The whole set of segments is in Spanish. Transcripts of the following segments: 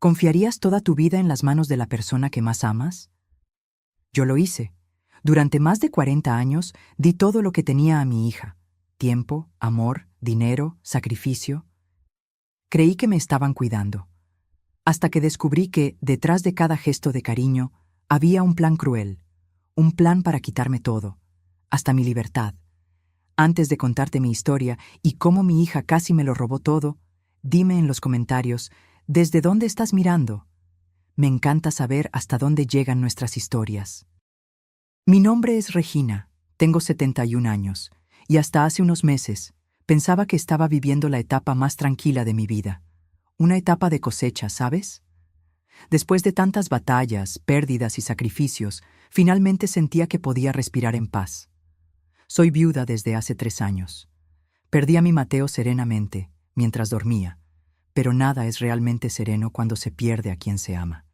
¿Confiarías toda tu vida en las manos de la persona que más amas? Yo lo hice. Durante más de 40 años di todo lo que tenía a mi hija. Tiempo, amor, dinero, sacrificio. Creí que me estaban cuidando. Hasta que descubrí que, detrás de cada gesto de cariño, había un plan cruel. Un plan para quitarme todo, hasta mi libertad. Antes de contarte mi historia y cómo mi hija casi me lo robó todo, dime en los comentarios, ¿desde dónde estás mirando? Me encanta saber hasta dónde llegan nuestras historias. Mi nombre es Regina, tengo 71 años, y hasta hace unos meses pensaba que estaba viviendo la etapa más tranquila de mi vida. Una etapa de cosecha, ¿sabes? Después de tantas batallas, pérdidas y sacrificios, finalmente sentía que podía respirar en paz. Soy viuda desde hace 3 años. Perdí a mi Mateo serenamente, mientras dormía, pero nada es realmente sereno cuando se pierde a quien se ama.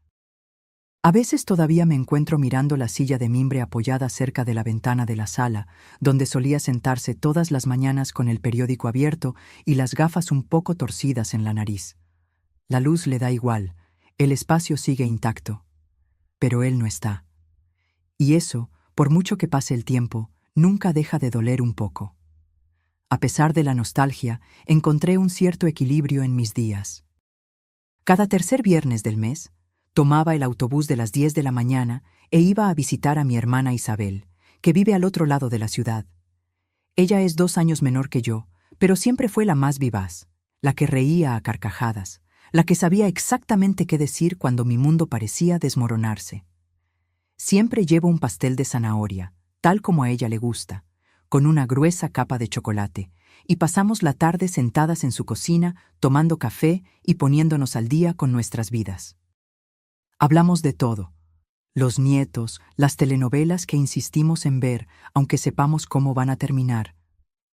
A veces todavía me encuentro mirando la silla de mimbre apoyada cerca de la ventana de la sala, donde solía sentarse todas las mañanas con el periódico abierto y las gafas un poco torcidas en la nariz. La luz le da igual, el espacio sigue intacto, pero él no está. Y eso, por mucho que pase el tiempo, nunca deja de doler un poco. A pesar de la nostalgia, encontré un cierto equilibrio en mis días. Cada tercer viernes del mes, tomaba el autobús de las 10 de la mañana e iba a visitar a mi hermana Isabel, que vive al otro lado de la ciudad. Ella es 2 años menor que yo, pero siempre fue la más vivaz, la que reía a carcajadas, la que sabía exactamente qué decir cuando mi mundo parecía desmoronarse. Siempre llevo un pastel de zanahoria, tal como a ella le gusta, con una gruesa capa de chocolate, y pasamos la tarde sentadas en su cocina, tomando café y poniéndonos al día con nuestras vidas. Hablamos de todo: los nietos, las telenovelas que insistimos en ver, aunque sepamos cómo van a terminar,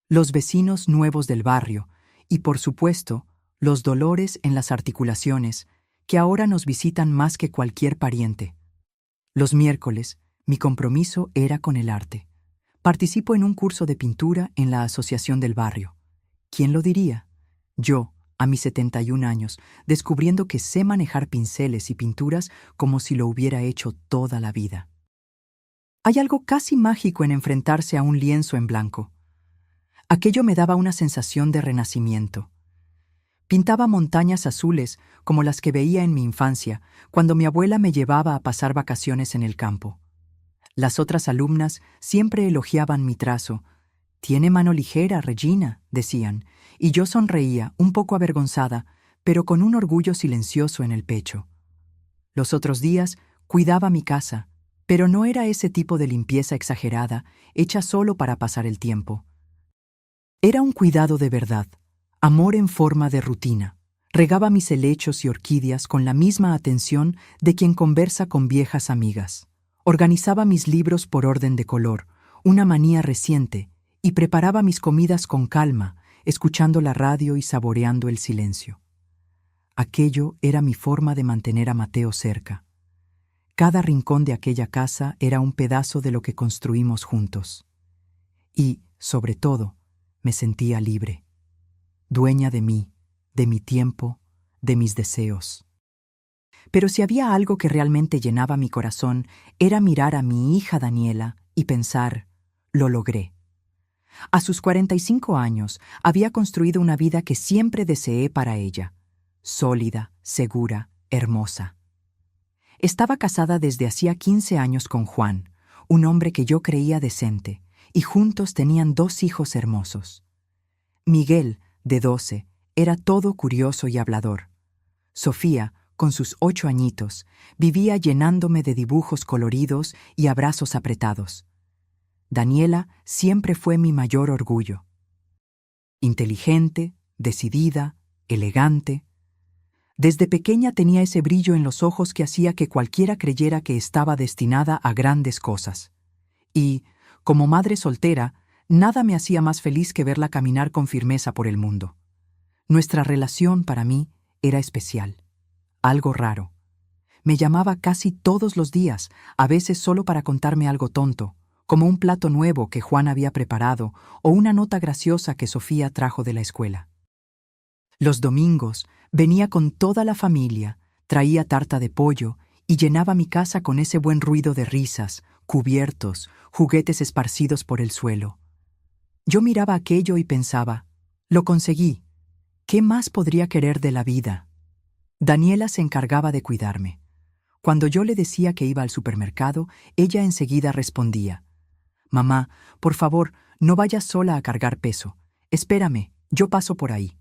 los vecinos nuevos del barrio y, por supuesto, los dolores en las articulaciones, que ahora nos visitan más que cualquier pariente. Los miércoles, mi compromiso era con el arte. Participo en un curso de pintura en la asociación del barrio. ¿Quién lo diría? Yo, a mis 71 años, descubriendo que sé manejar pinceles y pinturas como si lo hubiera hecho toda la vida. Hay algo casi mágico en enfrentarse a un lienzo en blanco. Aquello me daba una sensación de renacimiento. Pintaba montañas azules como las que veía en mi infancia, cuando mi abuela me llevaba a pasar vacaciones en el campo. Las otras alumnas siempre elogiaban mi trazo. «Tiene mano ligera, Regina», decían, y yo sonreía, un poco avergonzada, pero con un orgullo silencioso en el pecho. Los otros días cuidaba mi casa, pero no era ese tipo de limpieza exagerada, hecha solo para pasar el tiempo. Era un cuidado de verdad. Amor en forma de rutina. Regaba mis helechos y orquídeas con la misma atención de quien conversa con viejas amigas. Organizaba mis libros por orden de color, una manía reciente, y preparaba mis comidas con calma, escuchando la radio y saboreando el silencio. Aquello era mi forma de mantener a Mateo cerca. Cada rincón de aquella casa era un pedazo de lo que construimos juntos. Y, sobre todo, me sentía libre. Dueña de mí, de mi tiempo, de mis deseos. Pero si había algo que realmente llenaba mi corazón, era mirar a mi hija Daniela y pensar: lo logré. A sus 45 años había construido una vida que siempre deseé para ella, sólida, segura, hermosa. Estaba casada desde hacía 15 años con Juan, un hombre que yo creía decente, y juntos tenían 2 hijos hermosos. Miguel, de 12, era todo curioso y hablador. Sofía, con sus 8 añitos, vivía llenándome de dibujos coloridos y abrazos apretados. Daniela siempre fue mi mayor orgullo. Inteligente, decidida, elegante. Desde pequeña tenía ese brillo en los ojos que hacía que cualquiera creyera que estaba destinada a grandes cosas. Y, como madre soltera, nada me hacía más feliz que verla caminar con firmeza por el mundo. Nuestra relación, para mí, era especial. Algo raro. Me llamaba casi todos los días, a veces solo para contarme algo tonto, como un plato nuevo que Juan había preparado o una nota graciosa que Sofía trajo de la escuela. Los domingos venía con toda la familia, Traía tarta de pollo y llenaba mi casa con ese buen ruido de risas, cubiertos, juguetes esparcidos por el suelo. Yo miraba aquello y pensaba, lo conseguí. ¿Qué más podría querer de la vida? Daniela se encargaba de cuidarme. Cuando yo le decía que iba al supermercado, ella enseguida respondía, «Mamá, por favor, no vayas sola a cargar peso. Espérame, yo paso por ahí».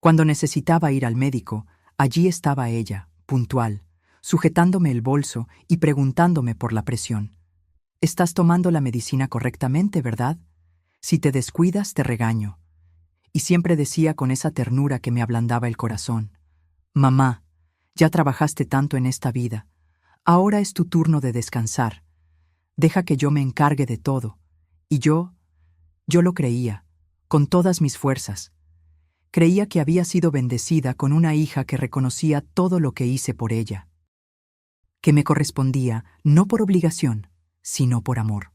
Cuando necesitaba ir al médico, allí estaba ella, puntual, sujetándome el bolso y preguntándome por la presión. «Estás tomando la medicina correctamente, ¿verdad? Si te descuidas, te regaño». Y siempre decía con esa ternura que me ablandaba el corazón, «Mamá, ya trabajaste tanto en esta vida. Ahora es tu turno de descansar. Deja que yo me encargue de todo». Y yo lo creía, con todas mis fuerzas. Creía que había sido bendecida con una hija que reconocía todo lo que hice por ella. Que me correspondía no por obligación, sino por amor.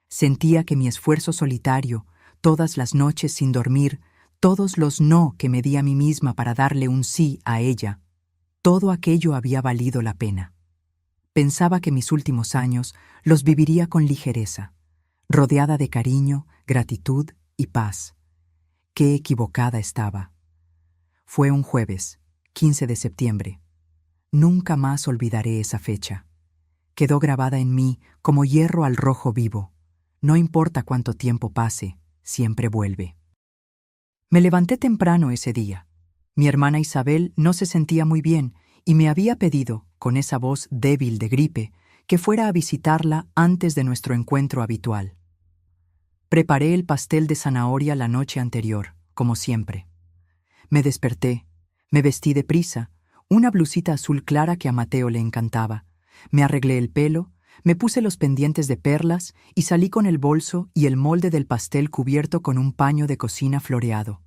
Sentía que mi esfuerzo solitario, todas las noches sin dormir, todos los no que me di a mí misma para darle un sí a ella, todo aquello había valido la pena. Pensaba que mis últimos años los viviría con ligereza, rodeada de cariño, gratitud y paz. Qué equivocada estaba. Fue un jueves, 15 de septiembre. Nunca más olvidaré esa fecha. Quedó grabada en mí como hierro al rojo vivo. No importa cuánto tiempo pase, siempre vuelve. Me levanté temprano ese día. Mi hermana Isabel no se sentía muy bien y me había pedido, con esa voz débil de gripe, que fuera a visitarla antes de nuestro encuentro habitual. Preparé el pastel de zanahoria la noche anterior, como siempre. Me desperté, me vestí deprisa, una blusita azul clara que a Mateo le encantaba. Me arreglé el pelo, me puse los pendientes de perlas y salí con el bolso y el molde del pastel cubierto con un paño de cocina floreado.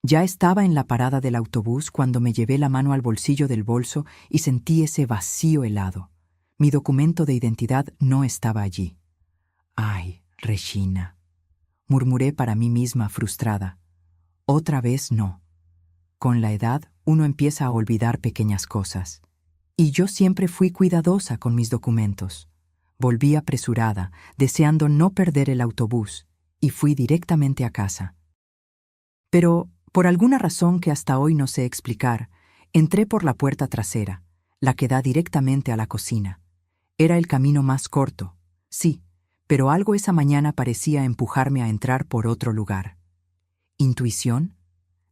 Ya estaba en la parada del autobús cuando me llevé la mano al bolsillo del bolso y sentí ese vacío helado. Mi documento de identidad no estaba allí. «Ay, Regina», murmuré para mí misma frustrada. Otra vez no. Con la edad uno empieza a olvidar pequeñas cosas. Y yo siempre fui cuidadosa con mis documentos. Volví apresurada, deseando no perder el autobús, y fui directamente a casa. Pero, por alguna razón que hasta hoy no sé explicar, entré por la puerta trasera, la que da directamente a la cocina. Era el camino más corto, sí, pero algo esa mañana parecía empujarme a entrar por otro lugar. ¿Intuición?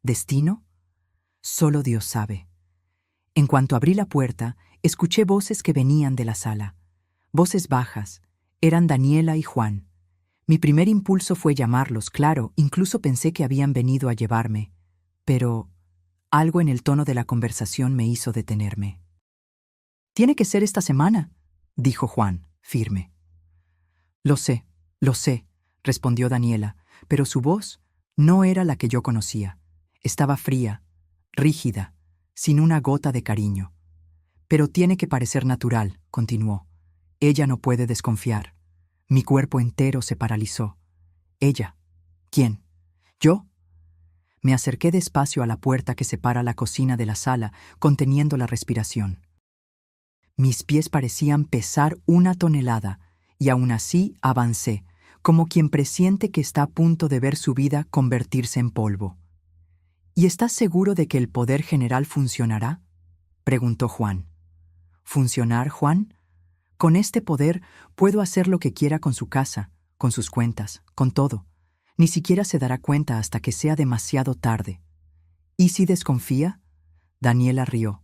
¿Destino? Solo Dios sabe. En cuanto abrí la puerta, escuché voces que venían de la sala. Voces bajas. Eran Daniela y Juan. Mi primer impulso fue llamarlos, claro, incluso pensé que habían venido a llevarme. Pero algo en el tono de la conversación me hizo detenerme. «Tiene que ser esta semana», dijo Juan, firme. Lo sé», respondió Daniela, pero su voz no era la que yo conocía. Estaba fría, rígida, sin una gota de cariño. «Pero tiene que parecer natural», continuó. «Ella no puede desconfiar». Mi cuerpo entero se paralizó. «¿Ella? ¿Quién? ¿Yo?» Me acerqué despacio a la puerta que separa la cocina de la sala, conteniendo la respiración. Mis pies parecían pesar 1 tonelada, y aún así avancé, como quien presiente que está a punto de ver su vida convertirse en polvo. «¿Y estás seguro de que el poder general funcionará?», preguntó Juan. «¿Funcionar, Juan? Con este poder puedo hacer lo que quiera con su casa, con sus cuentas, con todo. Ni siquiera se dará cuenta hasta que sea demasiado tarde». «¿Y si desconfía?», Daniela rió.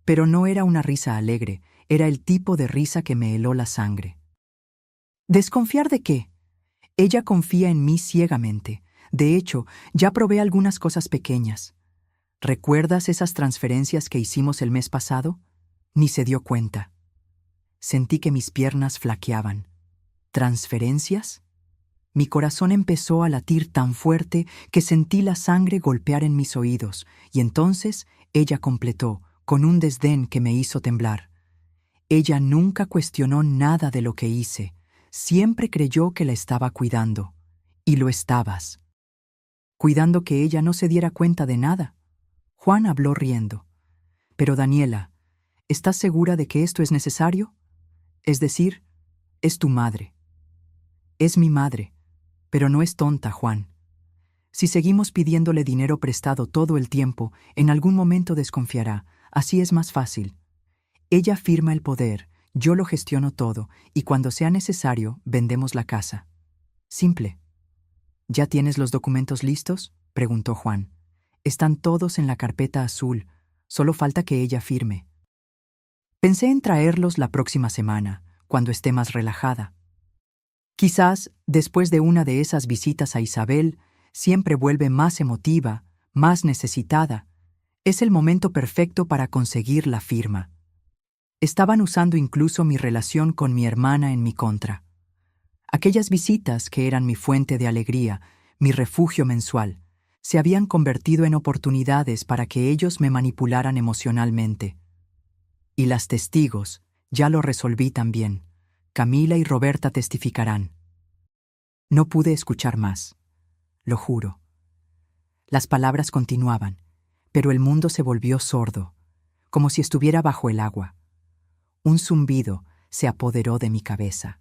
Pero no era una risa alegre, era el tipo de risa que me heló la sangre. «¿Desconfiar de qué? Ella confía en mí ciegamente. De hecho, ya probé algunas cosas pequeñas. ¿Recuerdas esas transferencias que hicimos el mes pasado? Ni se dio cuenta». Sentí que mis piernas flaqueaban. ¿Transferencias? Mi corazón empezó a latir tan fuerte que sentí la sangre golpear en mis oídos, y entonces ella completó, con un desdén que me hizo temblar. Ella nunca cuestionó nada de lo que hice. Siempre creyó que la estaba cuidando. Y lo estabas. Cuidando que ella no se diera cuenta de nada. Juan habló riendo. Pero Daniela, ¿estás segura de que esto es necesario? Es decir, es tu madre. Es mi madre, pero no es tonta, Juan. Si seguimos pidiéndole dinero prestado todo el tiempo, en algún momento desconfiará. Así es más fácil. Ella firma el poder, yo lo gestiono todo, y cuando sea necesario, vendemos la casa. Simple. ¿Ya tienes los documentos listos?, preguntó Juan. Están todos en la carpeta azul, solo falta que ella firme. Pensé en traerlos la próxima semana, cuando esté más relajada. Quizás, después de una de esas visitas a Isabel, siempre vuelve más emotiva, más necesitada. Es el momento perfecto para conseguir la firma. Estaban usando incluso mi relación con mi hermana en mi contra. Aquellas visitas que eran mi fuente de alegría, mi refugio mensual, se habían convertido en oportunidades para que ellos me manipularan emocionalmente. Y las testigos, ya lo resolví también. Camila y Roberta testificarán. No pude escuchar más, lo juro. Las palabras continuaban, pero el mundo se volvió sordo, como si estuviera bajo el agua. Un zumbido se apoderó de mi cabeza.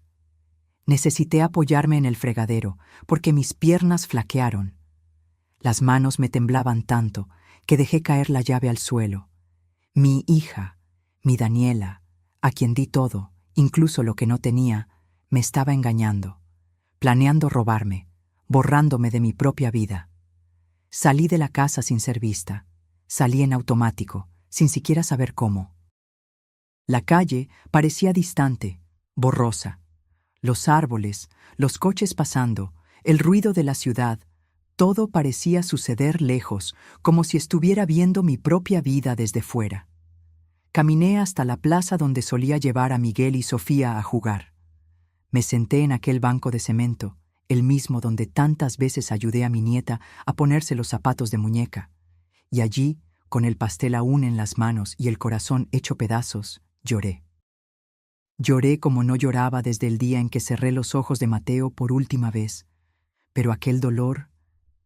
Necesité apoyarme en el fregadero, porque mis piernas flaquearon. Las manos me temblaban tanto que dejé caer la llave al suelo. Mi hija, mi Daniela, a quien di todo, incluso lo que no tenía, me estaba engañando, planeando robarme, borrándome de mi propia vida. Salí de la casa sin ser vista. Salí en automático, sin siquiera saber cómo. La calle parecía distante, borrosa. Los árboles, los coches pasando, el ruido de la ciudad, todo parecía suceder lejos, como si estuviera viendo mi propia vida desde fuera. Caminé hasta la plaza donde solía llevar a Miguel y Sofía a jugar. Me senté en aquel banco de cemento, el mismo donde tantas veces ayudé a mi nieta a ponerse los zapatos de muñeca. Y allí, con el pastel aún en las manos y el corazón hecho pedazos, lloré. Lloré como no lloraba desde el día en que cerré los ojos de Mateo por última vez. Pero aquel dolor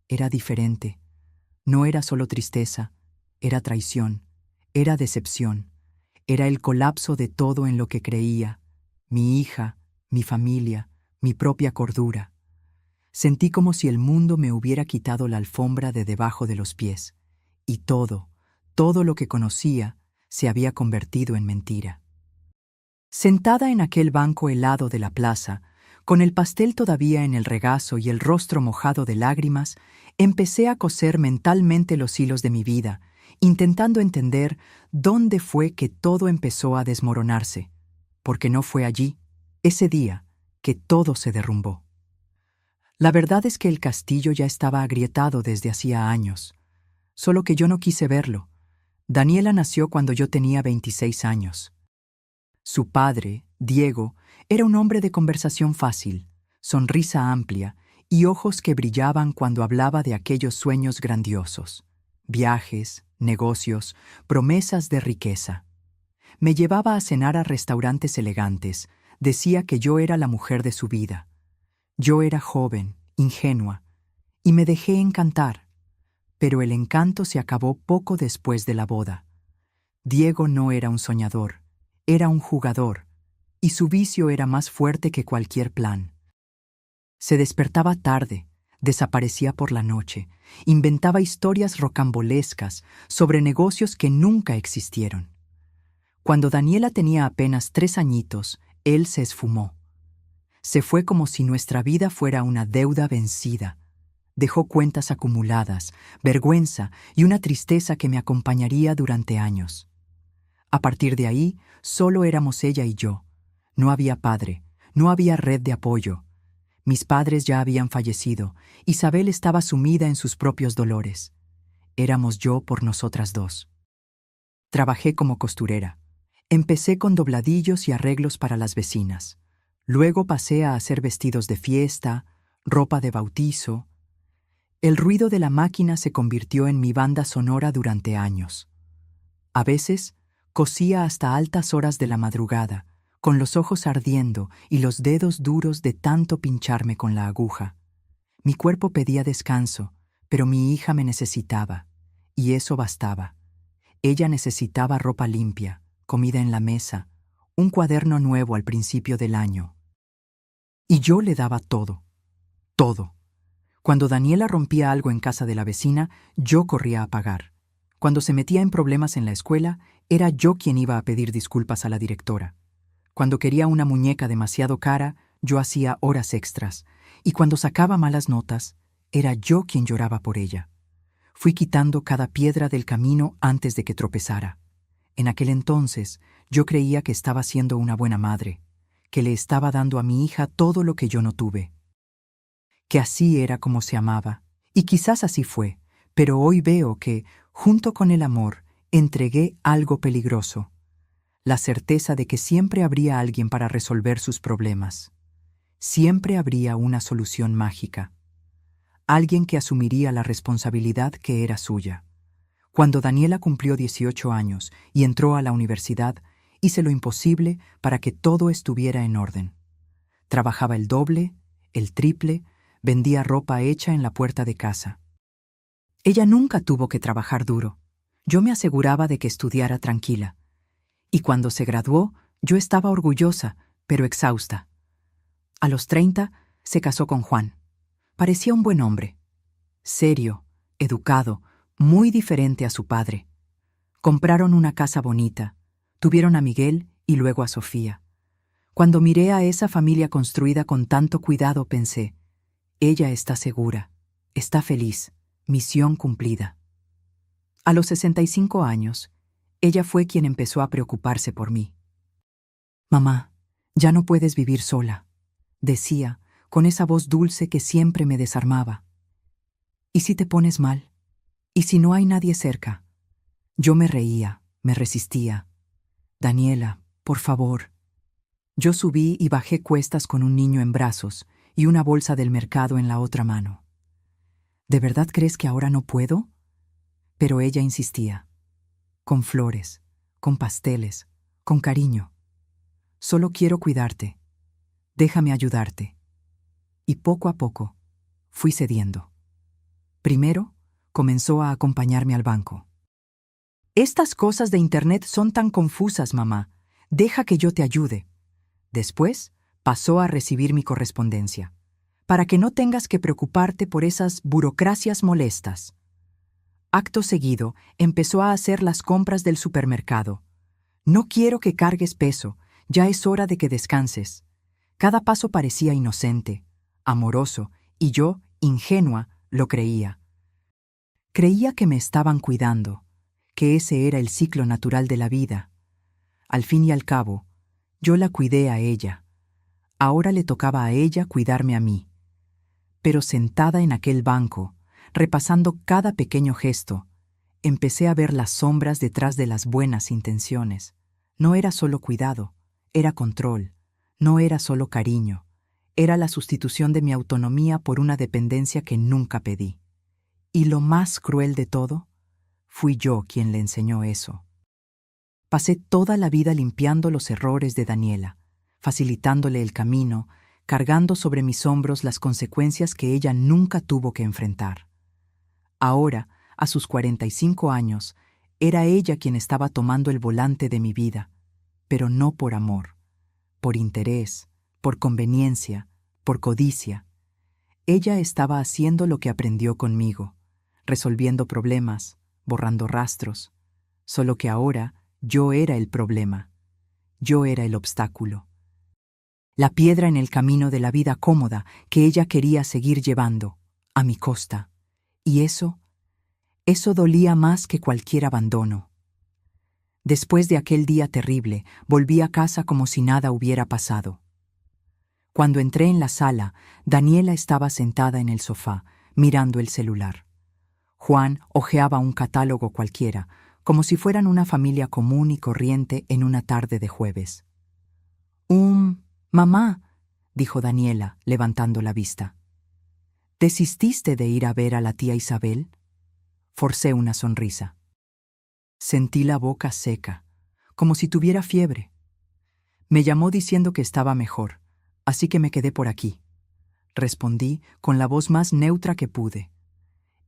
era diferente. No era solo tristeza, era traición, era decepción, era el colapso de todo en lo que creía, mi hija, mi familia, mi propia cordura. Sentí como si el mundo me hubiera quitado la alfombra de debajo de los pies, y todo lo que conocía, se había convertido en mentira. Sentada en aquel banco helado de la plaza, con el pastel todavía en el regazo y el rostro mojado de lágrimas, empecé a coser mentalmente los hilos de mi vida, intentando entender dónde fue que todo empezó a desmoronarse, porque no fue allí, ese día, que todo se derrumbó. La verdad es que el castillo ya estaba agrietado desde hacía años, solo que yo no quise verlo. Daniela nació cuando yo tenía 26 años. Su padre, Diego, era un hombre de conversación fácil, sonrisa amplia y ojos que brillaban cuando hablaba de aquellos sueños grandiosos, viajes, negocios, promesas de riqueza. Me llevaba a cenar a restaurantes elegantes, decía que yo era la mujer de su vida. Yo era joven, ingenua, y me dejé encantar, pero el encanto se acabó poco después de la boda. Diego no era un soñador, era un jugador, y su vicio era más fuerte que cualquier plan. Se despertaba tarde, desaparecía por la noche, inventaba historias rocambolescas sobre negocios que nunca existieron. Cuando Daniela tenía apenas 3 añitos, él se esfumó. Se fue como si nuestra vida fuera una deuda vencida. Dejó cuentas acumuladas, vergüenza y una tristeza que me acompañaría durante años. A partir de ahí, solo éramos ella y yo. No había padre, no había red de apoyo. Mis padres ya habían fallecido. Isabel estaba sumida en sus propios dolores. Éramos yo por nosotras dos. Trabajé como costurera. Empecé con dobladillos y arreglos para las vecinas. Luego pasé a hacer vestidos de fiesta, ropa de bautizo. El ruido de la máquina se convirtió en mi banda sonora durante años. A veces, cosía hasta altas horas de la madrugada, con los ojos ardiendo y los dedos duros de tanto pincharme con la aguja. Mi cuerpo pedía descanso, pero mi hija me necesitaba, y eso bastaba. Ella necesitaba ropa limpia, comida en la mesa, un cuaderno nuevo al principio del año. Y yo le daba todo, todo. Cuando Daniela rompía algo en casa de la vecina, yo corría a pagar. Cuando se metía en problemas en la escuela, era yo quien iba a pedir disculpas a la directora. Cuando quería una muñeca demasiado cara, yo hacía horas extras. Y cuando sacaba malas notas, era yo quien lloraba por ella. Fui quitando cada piedra del camino antes de que tropezara. En aquel entonces, yo creía que estaba siendo una buena madre, que le estaba dando a mi hija todo lo que yo no tuve. Que así era como se amaba, y quizás así fue, pero hoy veo que, junto con el amor, entregué algo peligroso, la certeza de que siempre habría alguien para resolver sus problemas. Siempre habría una solución mágica. Alguien que asumiría la responsabilidad que era suya. Cuando Daniela cumplió 18 años y entró a la universidad, hice lo imposible para que todo estuviera en orden. Trabajaba el doble, el triple, vendía ropa hecha en la puerta de casa. Ella nunca tuvo que trabajar duro. Yo me aseguraba de que estudiara tranquila. Y cuando se graduó, yo estaba orgullosa, pero exhausta. A los 30, se casó con Juan. Parecía un buen hombre. Serio, educado, muy diferente a su padre. Compraron una casa bonita, tuvieron a Miguel y luego a Sofía. Cuando miré a esa familia construida con tanto cuidado, pensé, ella está segura, está feliz, misión cumplida. A los 65 años, ella fue quien empezó a preocuparse por mí. «Mamá, ya no puedes vivir sola», decía, con esa voz dulce que siempre me desarmaba. «¿Y si te pones mal? ¿Y si no hay nadie cerca?» Yo me reía, me resistía. «Daniela, por favor». Yo subí y bajé cuestas con un niño en brazos y una bolsa del mercado en la otra mano. «¿De verdad crees que ahora no puedo?» Pero ella insistía. «Con flores, con pasteles, con cariño. Solo quiero cuidarte. Déjame ayudarte». Y poco a poco, fui cediendo. Primero, comenzó a acompañarme al banco. «Estas cosas de Internet son tan confusas, mamá. Deja que yo te ayude». Después, pasó a recibir mi correspondencia, para que no tengas que preocuparte por esas burocracias molestas. Acto seguido, empezó a hacer las compras del supermercado. «No quiero que cargues peso, ya es hora de que descanses». Cada paso parecía inocente, amoroso, y yo, ingenua, lo creía. Creía que me estaban cuidando, que ese era el ciclo natural de la vida. Al fin y al cabo, yo la cuidé a ella. Ahora le tocaba a ella cuidarme a mí. Pero sentada en aquel banco, repasando cada pequeño gesto, empecé a ver las sombras detrás de las buenas intenciones. No era solo cuidado, era control. No era solo cariño, era la sustitución de mi autonomía por una dependencia que nunca pedí. Y lo más cruel de todo, fui yo quien le enseñó eso. Pasé toda la vida limpiando los errores de Daniela, facilitándole el camino, cargando sobre mis hombros las consecuencias que ella nunca tuvo que enfrentar. Ahora, a sus 45 años, era ella quien estaba tomando el volante de mi vida, pero no por amor, por interés, por conveniencia, por codicia. Ella estaba haciendo lo que aprendió conmigo, resolviendo problemas, borrando rastros, solo que ahora yo era el problema, yo era el obstáculo. La piedra en el camino de la vida cómoda que ella quería seguir llevando, a mi costa. Y eso dolía más que cualquier abandono. Después de aquel día terrible, volví a casa como si nada hubiera pasado. Cuando entré en la sala, Daniela estaba sentada en el sofá, mirando el celular. Juan hojeaba un catálogo cualquiera, como si fueran una familia común y corriente en una tarde de jueves. Mamá», dijo Daniela, levantando la vista. «¿Desististe de ir a ver a la tía Isabel?» Forcé una sonrisa. Sentí la boca seca, como si tuviera fiebre. Me llamó diciendo que estaba mejor, así que me quedé por aquí. Respondí con la voz más neutra que pude.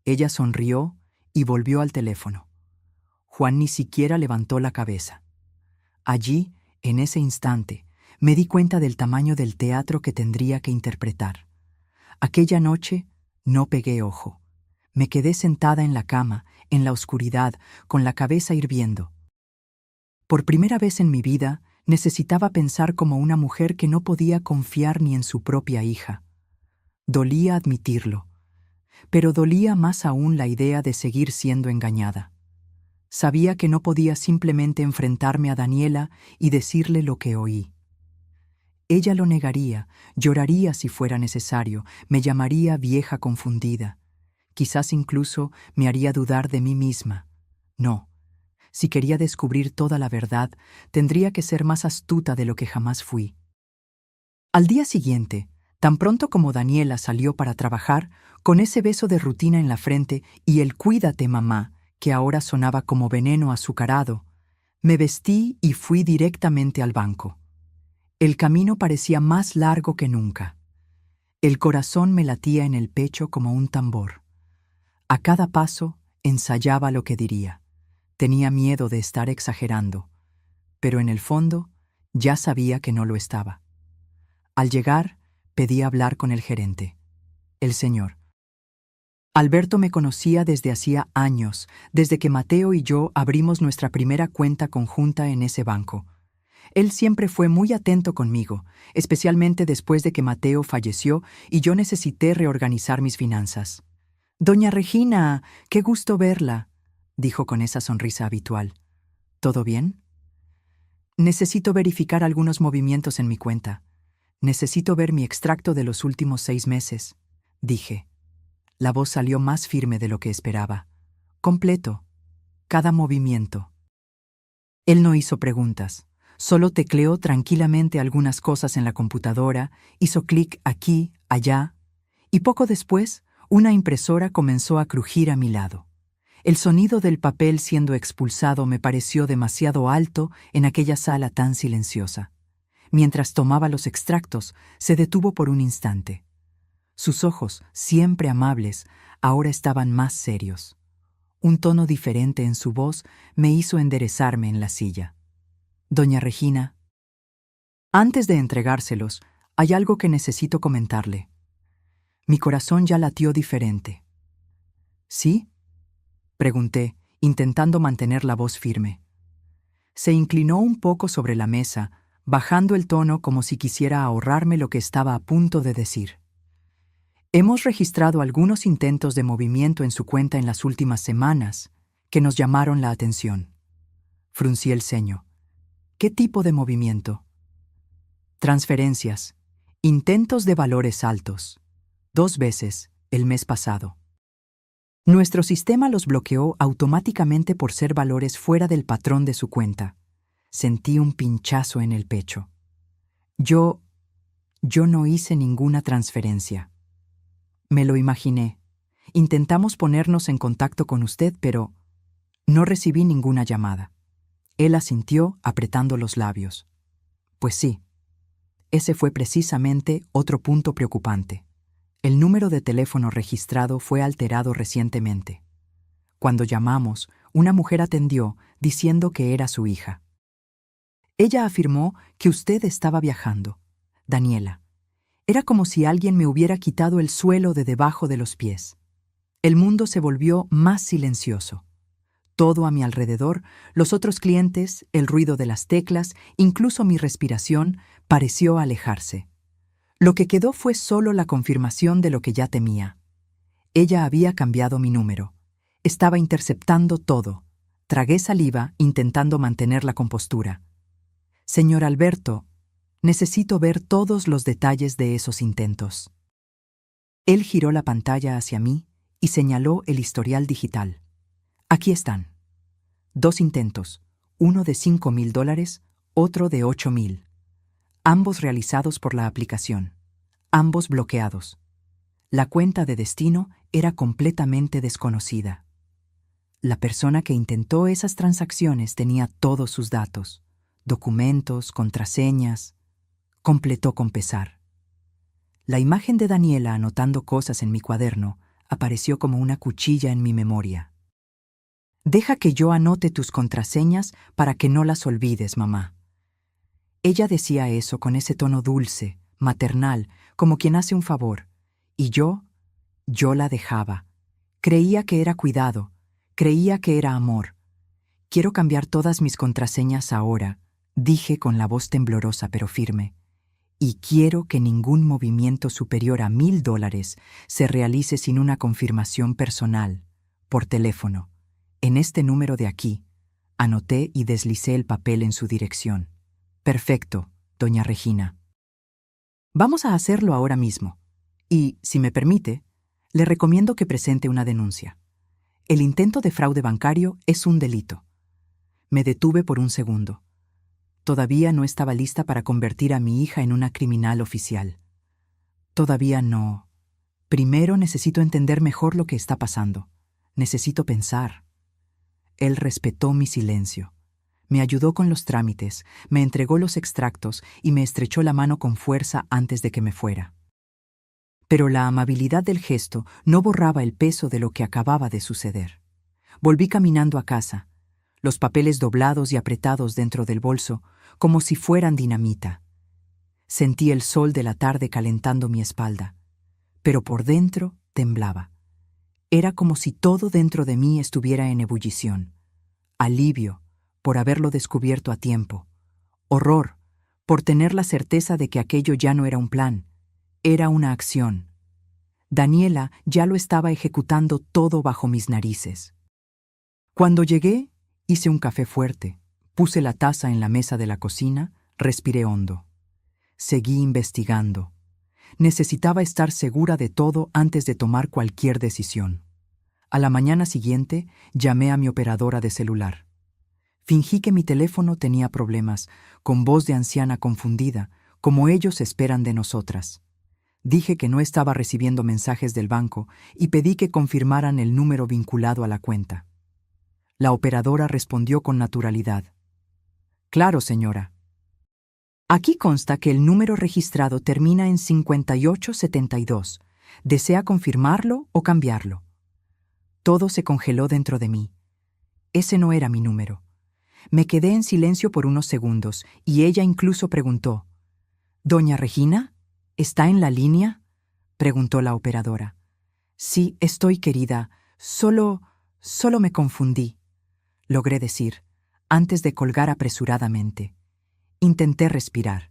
Ella sonrió y volvió al teléfono. Juan ni siquiera levantó la cabeza. Allí, en ese instante, me di cuenta del tamaño del teatro que tendría que interpretar. Aquella noche no pegué ojo. Me quedé sentada en la cama, en la oscuridad, con la cabeza hirviendo. Por primera vez en mi vida, necesitaba pensar como una mujer que no podía confiar ni en su propia hija. Dolía admitirlo, pero dolía más aún la idea de seguir siendo engañada. Sabía que no podía simplemente enfrentarme a Daniela y decirle lo que oí. Ella lo negaría, lloraría si fuera necesario, me llamaría vieja confundida. Quizás incluso me haría dudar de mí misma. No, si quería descubrir toda la verdad, tendría que ser más astuta de lo que jamás fui. Al día siguiente, tan pronto como Daniela salió para trabajar, con ese beso de rutina en la frente y el "cuídate, mamá", que ahora sonaba como veneno azucarado, me vestí y fui directamente al banco. El camino parecía más largo que nunca. El corazón me latía en el pecho como un tambor. A cada paso ensayaba lo que diría. Tenía miedo de estar exagerando, pero en el fondo ya sabía que no lo estaba. Al llegar, pedí hablar con el gerente, el señor. Alberto me conocía desde hacía años, desde que Mateo y yo abrimos nuestra primera cuenta conjunta en ese banco. Él siempre fue muy atento conmigo, especialmente después de que Mateo falleció y yo necesité reorganizar mis finanzas. «Doña Regina, qué gusto verla», dijo con esa sonrisa habitual. «¿Todo bien?» «Necesito verificar algunos movimientos en mi cuenta. Necesito ver mi extracto de los últimos 6 meses», dije. La voz salió más firme de lo que esperaba. Completo. Cada movimiento. Él no hizo preguntas. Solo tecleó tranquilamente algunas cosas en la computadora, hizo clic aquí, allá, y poco después, una impresora comenzó a crujir a mi lado. El sonido del papel siendo expulsado me pareció demasiado alto en aquella sala tan silenciosa. Mientras tomaba los extractos, se detuvo por un instante. Sus ojos, siempre amables, ahora estaban más serios. Un tono diferente en su voz me hizo enderezarme en la silla. «Doña Regina, antes de entregárselos, hay algo que necesito comentarle». Mi corazón ya latió diferente. «¿Sí?», pregunté, intentando mantener la voz firme. Se inclinó un poco sobre la mesa, bajando el tono como si quisiera ahorrarme lo que estaba a punto de decir. «Hemos registrado algunos intentos de movimiento en su cuenta en las últimas semanas que nos llamaron la atención». Fruncí el ceño. «¿Qué tipo de movimiento?» «Transferencias. Intentos de valores altos. 2 veces, el mes pasado. Nuestro sistema los bloqueó automáticamente por ser valores fuera del patrón de su cuenta». Sentí un pinchazo en el pecho. Yo no hice ninguna transferencia. Me lo imaginé. Intentamos ponernos en contacto con usted, pero no recibí ninguna llamada. Él asintió, apretando los labios. Pues sí, ese fue precisamente otro punto preocupante. El número de teléfono registrado fue alterado recientemente. Cuando llamamos, una mujer atendió diciendo que era su hija. Ella afirmó que usted estaba viajando, Daniela. Era como si alguien me hubiera quitado el suelo de debajo de los pies. El mundo se volvió más silencioso. Todo a mi alrededor, los otros clientes, el ruido de las teclas, incluso mi respiración, pareció alejarse. Lo que quedó fue solo la confirmación de lo que ya temía. Ella había cambiado mi número. Estaba interceptando todo. Tragué saliva intentando mantener la compostura. «Señor Alberto, necesito ver todos los detalles de esos intentos». Él giró la pantalla hacia mí y señaló el historial digital. «Aquí están. 2 intentos, uno de $5,000, otro de $8,000. Ambos realizados por la aplicación. Ambos bloqueados. La cuenta de destino era completamente desconocida. La persona que intentó esas transacciones tenía todos sus datos, documentos, contraseñas», completó con pesar. La imagen de Daniela anotando cosas en mi cuaderno apareció como una cuchilla en mi memoria. Deja que yo anote tus contraseñas para que no las olvides, mamá. Ella decía eso con ese tono dulce, maternal, como quien hace un favor. Y yo la dejaba. Creía que era cuidado, creía que era amor. Quiero cambiar todas mis contraseñas ahora, dije con la voz temblorosa pero firme. Y quiero que ningún movimiento superior a $1000 se realice sin una confirmación personal, por teléfono, en este número de aquí. Anoté y deslicé el papel en su dirección. Perfecto, doña Regina. Vamos a hacerlo ahora mismo. Y, si me permite, le recomiendo que presente una denuncia. El intento de fraude bancario es un delito. Me detuve por un segundo. Todavía no estaba lista para convertir a mi hija en una criminal oficial. Todavía no. Primero necesito entender mejor lo que está pasando. Necesito pensar. Él respetó mi silencio. Me ayudó con los trámites, me entregó los extractos y me estrechó la mano con fuerza antes de que me fuera. Pero la amabilidad del gesto no borraba el peso de lo que acababa de suceder. Volví caminando a casa, los papeles doblados y apretados dentro del bolso, como si fueran dinamita. Sentí el sol de la tarde calentando mi espalda, pero por dentro temblaba. Era como si todo dentro de mí estuviera en ebullición. Alivio, por haberlo descubierto a tiempo. Horror, por tener la certeza de que aquello ya no era un plan, era una acción. Daniela ya lo estaba ejecutando todo bajo mis narices. Cuando llegué, hice un café fuerte, puse la taza en la mesa de la cocina, respiré hondo. Seguí investigando. Necesitaba estar segura de todo antes de tomar cualquier decisión. A la mañana siguiente, llamé a mi operadora de celular. Fingí que mi teléfono tenía problemas, con voz de anciana confundida, como ellos esperan de nosotras. Dije que no estaba recibiendo mensajes del banco y pedí que confirmaran el número vinculado a la cuenta. La operadora respondió con naturalidad. Claro, señora. Aquí consta que el número registrado termina en 5872. ¿Desea confirmarlo o cambiarlo? Todo se congeló dentro de mí. Ese no era mi número. Me quedé en silencio por unos segundos y ella incluso preguntó: «¿Doña Regina? ¿Está en la línea?», preguntó la operadora. «Sí, estoy, querida. Solo me confundí», logré decir, antes de colgar apresuradamente. Intenté respirar,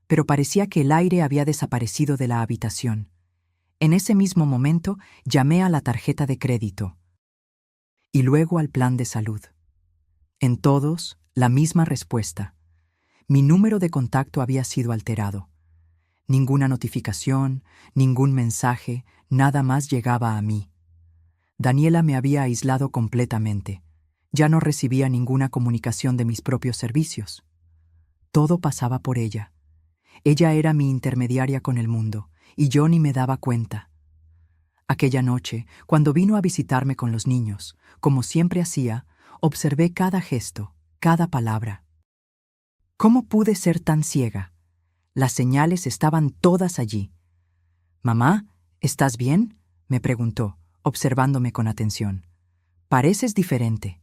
pero parecía que el aire había desaparecido de la habitación. En ese mismo momento llamé a la tarjeta de crédito y luego al plan de salud. En todos, la misma respuesta. Mi número de contacto había sido alterado. Ninguna notificación, ningún mensaje, nada más llegaba a mí. Daniela me había aislado completamente. Ya no recibía ninguna comunicación de mis propios servicios. Todo pasaba por ella. Ella era mi intermediaria con el mundo, y yo ni me daba cuenta. Aquella noche, cuando vino a visitarme con los niños, como siempre hacía, observé cada gesto, cada palabra. ¿Cómo pude ser tan ciega? Las señales estaban todas allí. «Mamá, ¿estás bien?», me preguntó, observándome con atención. «Pareces diferente».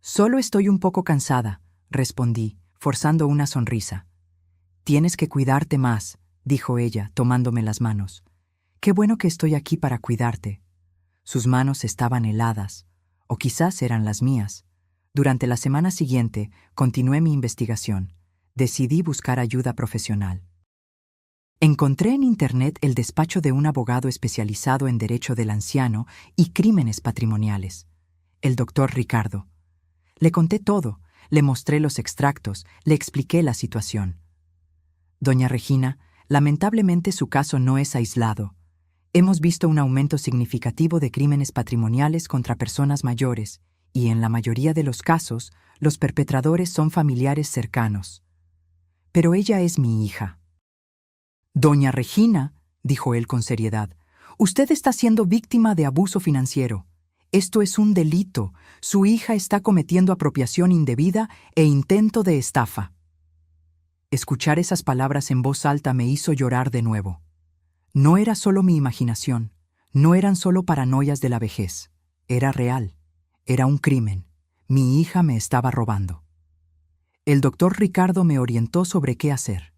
«Solo estoy un poco cansada», respondí, forzando una sonrisa. «Tienes que cuidarte más», dijo ella, tomándome las manos. «Qué bueno que estoy aquí para cuidarte». Sus manos estaban heladas, o quizás eran las mías. Durante la semana siguiente, continué mi investigación. Decidí buscar ayuda profesional. Encontré en Internet el despacho de un abogado especializado en derecho del anciano y crímenes patrimoniales, el doctor Ricardo. Le conté todo, le mostré los extractos, le expliqué la situación. «Doña Regina, lamentablemente su caso no es aislado. Hemos visto un aumento significativo de crímenes patrimoniales contra personas mayores, y en la mayoría de los casos, los perpetradores son familiares cercanos. Pero ella es mi hija». «Doña Regina», dijo él con seriedad, «usted está siendo víctima de abuso financiero. Esto es un delito. Su hija está cometiendo apropiación indebida e intento de estafa». Escuchar esas palabras en voz alta me hizo llorar de nuevo. No era solo mi imaginación, no eran solo paranoias de la vejez, era real. Era un crimen. Mi hija me estaba robando. El doctor Ricardo me orientó sobre qué hacer.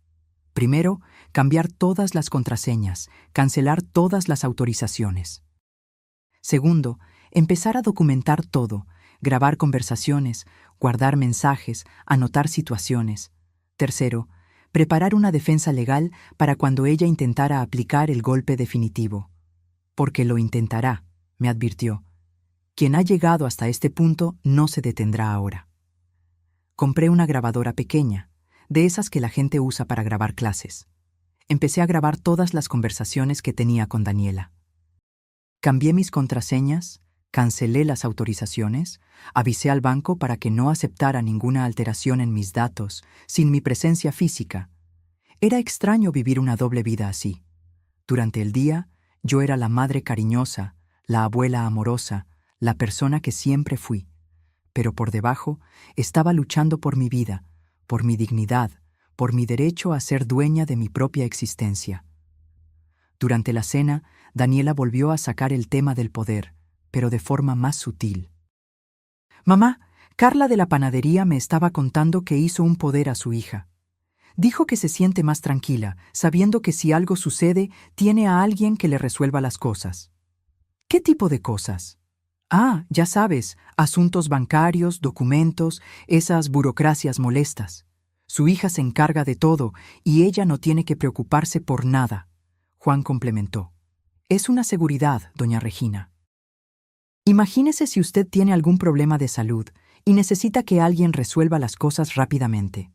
Primero, cambiar todas las contraseñas, cancelar todas las autorizaciones. Segundo, empezar a documentar todo, grabar conversaciones, guardar mensajes, anotar situaciones. Tercero, preparar una defensa legal para cuando ella intentara aplicar el golpe definitivo. Porque lo intentará, me advirtió. Quien ha llegado hasta este punto no se detendrá ahora. Compré una grabadora pequeña, de esas que la gente usa para grabar clases. Empecé a grabar todas las conversaciones que tenía con Daniela. Cambié mis contraseñas, cancelé las autorizaciones, avisé al banco para que no aceptara ninguna alteración en mis datos, sin mi presencia física. Era extraño vivir una doble vida así. Durante el día, yo era la madre cariñosa, la abuela amorosa, la persona que siempre fui. Pero por debajo estaba luchando por mi vida, por mi dignidad, por mi derecho a ser dueña de mi propia existencia. Durante la cena, Daniela volvió a sacar el tema del poder, pero de forma más sutil. Mamá, Carla de la panadería me estaba contando que hizo un poder a su hija. Dijo que se siente más tranquila, sabiendo que si algo sucede, tiene a alguien que le resuelva las cosas. ¿Qué tipo de cosas? Ah, ya sabes, asuntos bancarios, documentos, esas burocracias molestas. Su hija se encarga de todo y ella no tiene que preocuparse por nada. Juan complementó. Es una seguridad, doña Regina. Imagínese si usted tiene algún problema de salud y necesita que alguien resuelva las cosas rápidamente.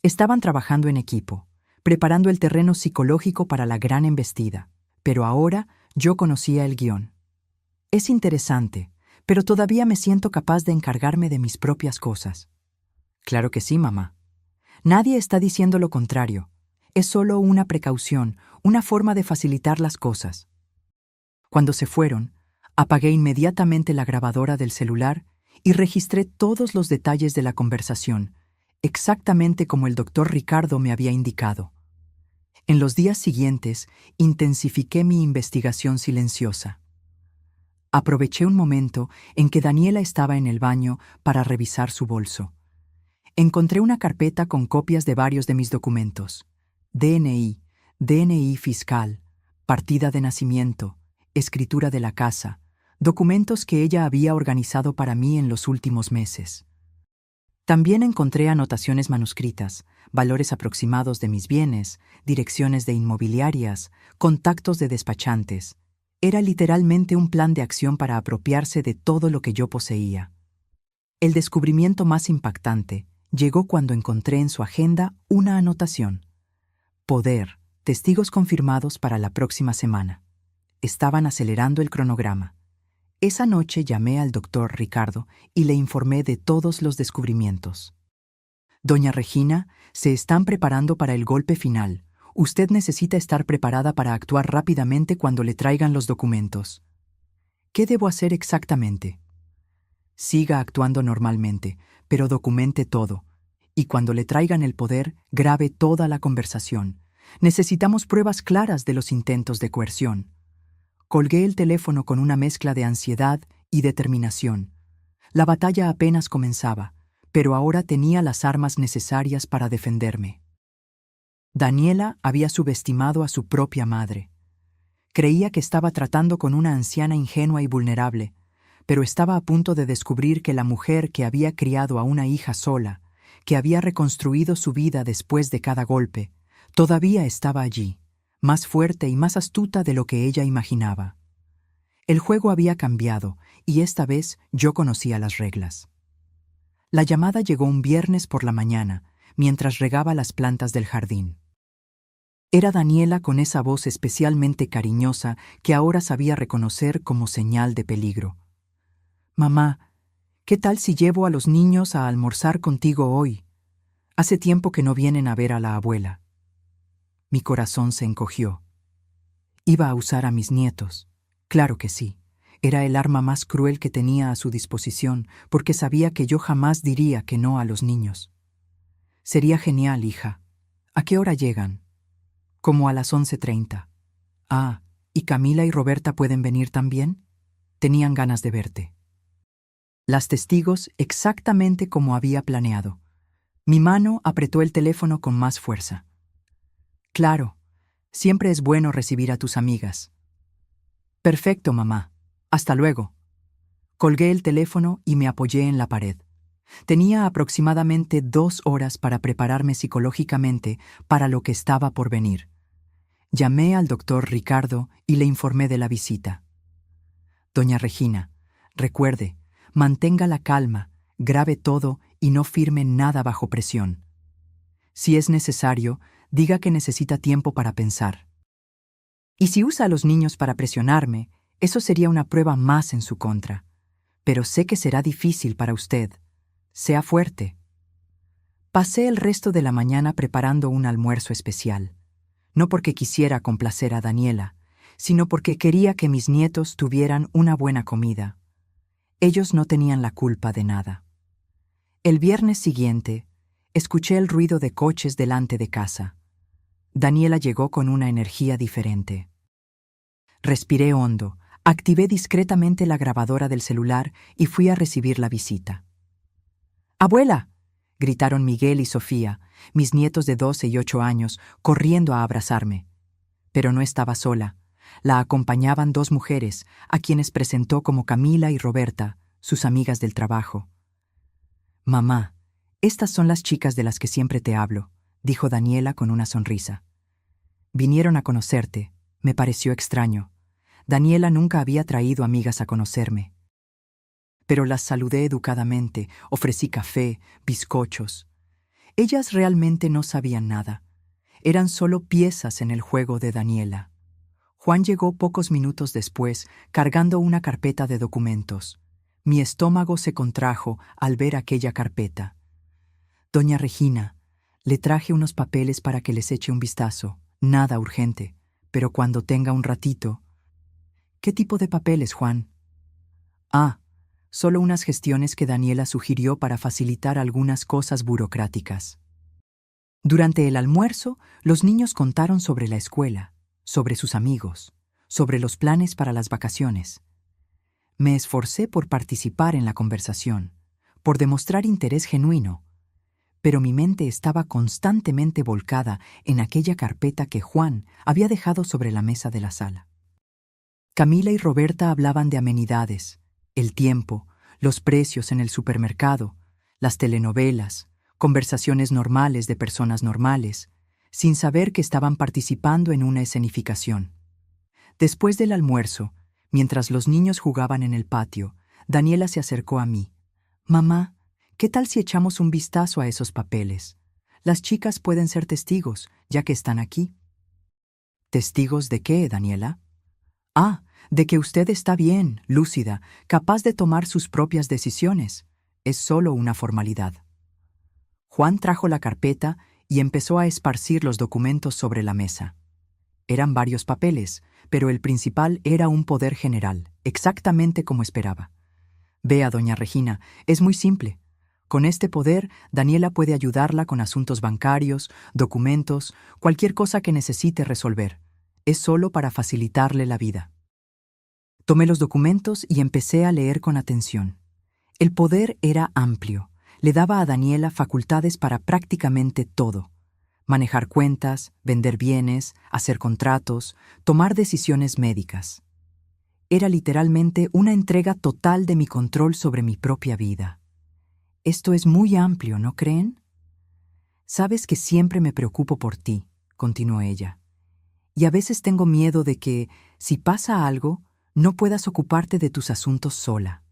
Estaban trabajando en equipo, preparando el terreno psicológico para la gran embestida, pero ahora yo conocía el guión. Es interesante, pero todavía me siento capaz de encargarme de mis propias cosas. Claro que sí, mamá. Nadie está diciendo lo contrario. Es solo una precaución, una forma de facilitar las cosas. Cuando se fueron, apagué inmediatamente la grabadora del celular y registré todos los detalles de la conversación, exactamente como el doctor Ricardo me había indicado. En los días siguientes, intensifiqué mi investigación silenciosa. Aproveché un momento en que Daniela estaba en el baño para revisar su bolso. Encontré una carpeta con copias de varios de mis documentos: DNI, DNI fiscal, partida de nacimiento, escritura de la casa, documentos que ella había organizado para mí en los últimos meses. También encontré anotaciones manuscritas, valores aproximados de mis bienes, direcciones de inmobiliarias, contactos de despachantes. Era literalmente un plan de acción para apropiarse de todo lo que yo poseía. El descubrimiento más impactante llegó cuando encontré en su agenda una anotación. Poder, testigos confirmados para la próxima semana. Estaban acelerando el cronograma. Esa noche llamé al doctor Ricardo y le informé de todos los descubrimientos. Doña Regina, se están preparando para el golpe final. Usted necesita estar preparada para actuar rápidamente cuando le traigan los documentos. ¿Qué debo hacer exactamente? Siga actuando normalmente, pero documente todo. Y cuando le traigan el poder, grabe toda la conversación. Necesitamos pruebas claras de los intentos de coerción. Colgué el teléfono con una mezcla de ansiedad y determinación. La batalla apenas comenzaba, pero ahora tenía las armas necesarias para defenderme. Daniela había subestimado a su propia madre. Creía que estaba tratando con una anciana ingenua y vulnerable, pero estaba a punto de descubrir que la mujer que había criado a una hija sola, que había reconstruido su vida después de cada golpe, todavía estaba allí, más fuerte y más astuta de lo que ella imaginaba. El juego había cambiado, y esta vez yo conocía las reglas. La llamada llegó un viernes por la mañana, mientras regaba las plantas del jardín. Era Daniela con esa voz especialmente cariñosa que ahora sabía reconocer como señal de peligro. «Mamá, ¿qué tal si llevo a los niños a almorzar contigo hoy? Hace tiempo que no vienen a ver a la abuela». Mi corazón se encogió. Iba a usar a mis nietos. Claro que sí. Era el arma más cruel que tenía a su disposición, porque sabía que yo jamás diría que no a los niños. Sería genial, hija. ¿A qué hora llegan? Como a las 11:30. Ah, ¿y Camila y Roberta pueden venir también? Tenían ganas de verte. Las testigos exactamente como había planeado. Mi mano apretó el teléfono con más fuerza. Claro, siempre es bueno recibir a tus amigas. Perfecto, mamá. Hasta luego. Colgué el teléfono y me apoyé en la pared. Tenía aproximadamente 2 horas para prepararme psicológicamente para lo que estaba por venir. Llamé al doctor Ricardo y le informé de la visita. Doña Regina, recuerde, mantenga la calma, grabe todo y no firme nada bajo presión. Si es necesario, diga que necesita tiempo para pensar. Y si usa a los niños para presionarme, eso sería una prueba más en su contra. Pero sé que será difícil para usted. Sea fuerte. Pasé el resto de la mañana preparando un almuerzo especial. No porque quisiera complacer a Daniela, sino porque quería que mis nietos tuvieran una buena comida. Ellos no tenían la culpa de nada. El viernes siguiente, escuché el ruido de coches delante de casa. Daniela llegó con una energía diferente. Respiré hondo, activé discretamente la grabadora del celular y fui a recibir la visita. ¡Abuela!, gritaron Miguel y Sofía, mis nietos de 12 y 8 años, corriendo a abrazarme. Pero no estaba sola. La acompañaban 2 mujeres, a quienes presentó como Camila y Roberta, sus amigas del trabajo. «Mamá, estas son las chicas de las que siempre te hablo», dijo Daniela con una sonrisa. «Vinieron a conocerte. Me pareció extraño. Daniela nunca había traído amigas a conocerme. Pero las saludé educadamente, ofrecí café, bizcochos. Ellas realmente no sabían nada. Eran solo piezas en el juego de Daniela. Juan llegó pocos minutos después, cargando una carpeta de documentos. Mi estómago se contrajo al ver aquella carpeta. «Doña Regina, le traje unos papeles para que les eche un vistazo. Nada urgente, pero cuando tenga un ratito». «¿Qué tipo de papeles, Juan?» «Ah, solo unas gestiones que Daniela sugirió para facilitar algunas cosas burocráticas». Durante el almuerzo, los niños contaron sobre la escuela, sobre sus amigos, sobre los planes para las vacaciones. Me esforcé por participar en la conversación, por demostrar interés genuino, pero mi mente estaba constantemente volcada en aquella carpeta que Juan había dejado sobre la mesa de la sala. Camila y Roberta hablaban de amenidades, el tiempo, los precios en el supermercado, las telenovelas, conversaciones normales de personas normales, sin saber que estaban participando en una escenificación. Después del almuerzo, mientras los niños jugaban en el patio, Daniela se acercó a mí. «Mamá, ¿qué tal si echamos un vistazo a esos papeles? Las chicas pueden ser testigos, ya que están aquí». «¿Testigos de qué, Daniela?» «Ah, de que usted está bien, lúcida, capaz de tomar sus propias decisiones. Es solo una formalidad». Juan trajo la carpeta y empezó a esparcir los documentos sobre la mesa. Eran varios papeles, pero el principal era un poder general, exactamente como esperaba. «Vea, doña Regina, es muy simple. Con este poder, Daniela puede ayudarla con asuntos bancarios, documentos, cualquier cosa que necesite resolver. Es solo para facilitarle la vida». Tomé los documentos y empecé a leer con atención. El poder era amplio. Le daba a Daniela facultades para prácticamente todo. Manejar cuentas, vender bienes, hacer contratos, tomar decisiones médicas. Era literalmente una entrega total de mi control sobre mi propia vida. «Esto es muy amplio, ¿no creen?» «Sabes que siempre me preocupo por ti», continuó ella. «Y a veces tengo miedo de que, si pasa algo, no puedas ocuparte de tus asuntos sola».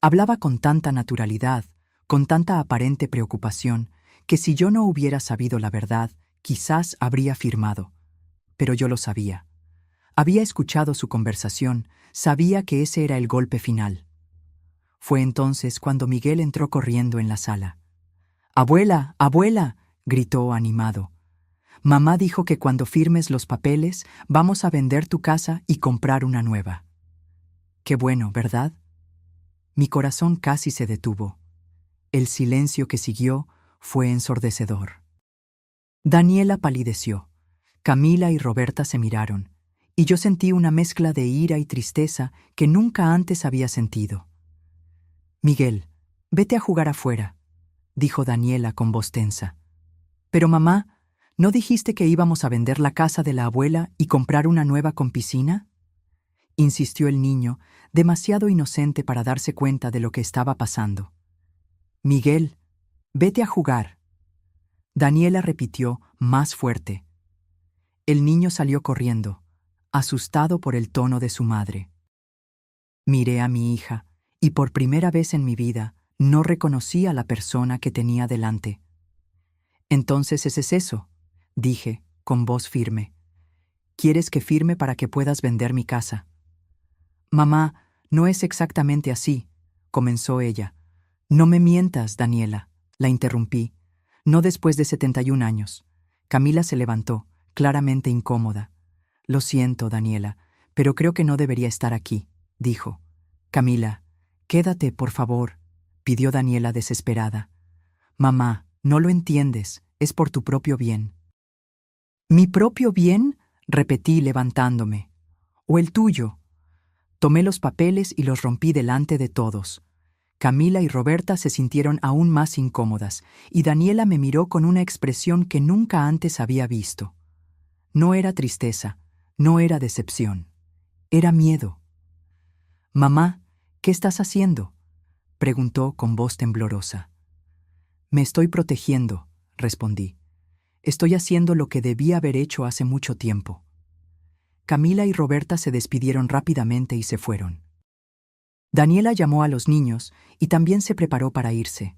Hablaba con tanta naturalidad, con tanta aparente preocupación, que si yo no hubiera sabido la verdad, quizás habría firmado. Pero yo lo sabía. Había escuchado su conversación, sabía que ese era el golpe final. Fue entonces cuando Miguel entró corriendo en la sala. «¡Abuela, abuela!», gritó animado. «Mamá dijo que cuando firmes los papeles vamos a vender tu casa y comprar una nueva». «Qué bueno, ¿verdad?». Mi corazón casi se detuvo. El silencio que siguió fue ensordecedor. Daniela palideció. Camila y Roberta se miraron, y yo sentí una mezcla de ira y tristeza que nunca antes había sentido. Miguel, vete a jugar afuera, dijo Daniela con voz tensa. Pero mamá, ¿no dijiste que íbamos a vender la casa de la abuela y comprar una nueva con piscina? Insistió el niño, demasiado inocente para darse cuenta de lo que estaba pasando. Miguel, vete a jugar. Daniela repitió más fuerte. El niño salió corriendo, asustado por el tono de su madre. Miré a mi hija, y por primera vez en mi vida no reconocí a la persona que tenía delante. Entonces ese es eso, dije, con voz firme. ¿Quieres que firme para que puedas vender mi casa? Mamá, no es exactamente así, comenzó ella. No me mientas, Daniela, la interrumpí. No después de 71 años. Camila se levantó, claramente incómoda. Lo siento, Daniela, pero creo que no debería estar aquí, dijo. Camila, quédate, por favor, pidió Daniela desesperada. Mamá, no lo entiendes, es por tu propio bien. ¿Mi propio bien? Repetí levantándome. ¿O el tuyo? Tomé los papeles y los rompí delante de todos. Camila y Roberta se sintieron aún más incómodas, y Daniela me miró con una expresión que nunca antes había visto. No era tristeza, no era decepción, era miedo. Mamá, ¿qué estás haciendo?, preguntó con voz temblorosa. Me estoy protegiendo, respondí. Estoy haciendo lo que debía haber hecho hace mucho tiempo. Camila y Roberta se despidieron rápidamente y se fueron. Daniela llamó a los niños y también se preparó para irse.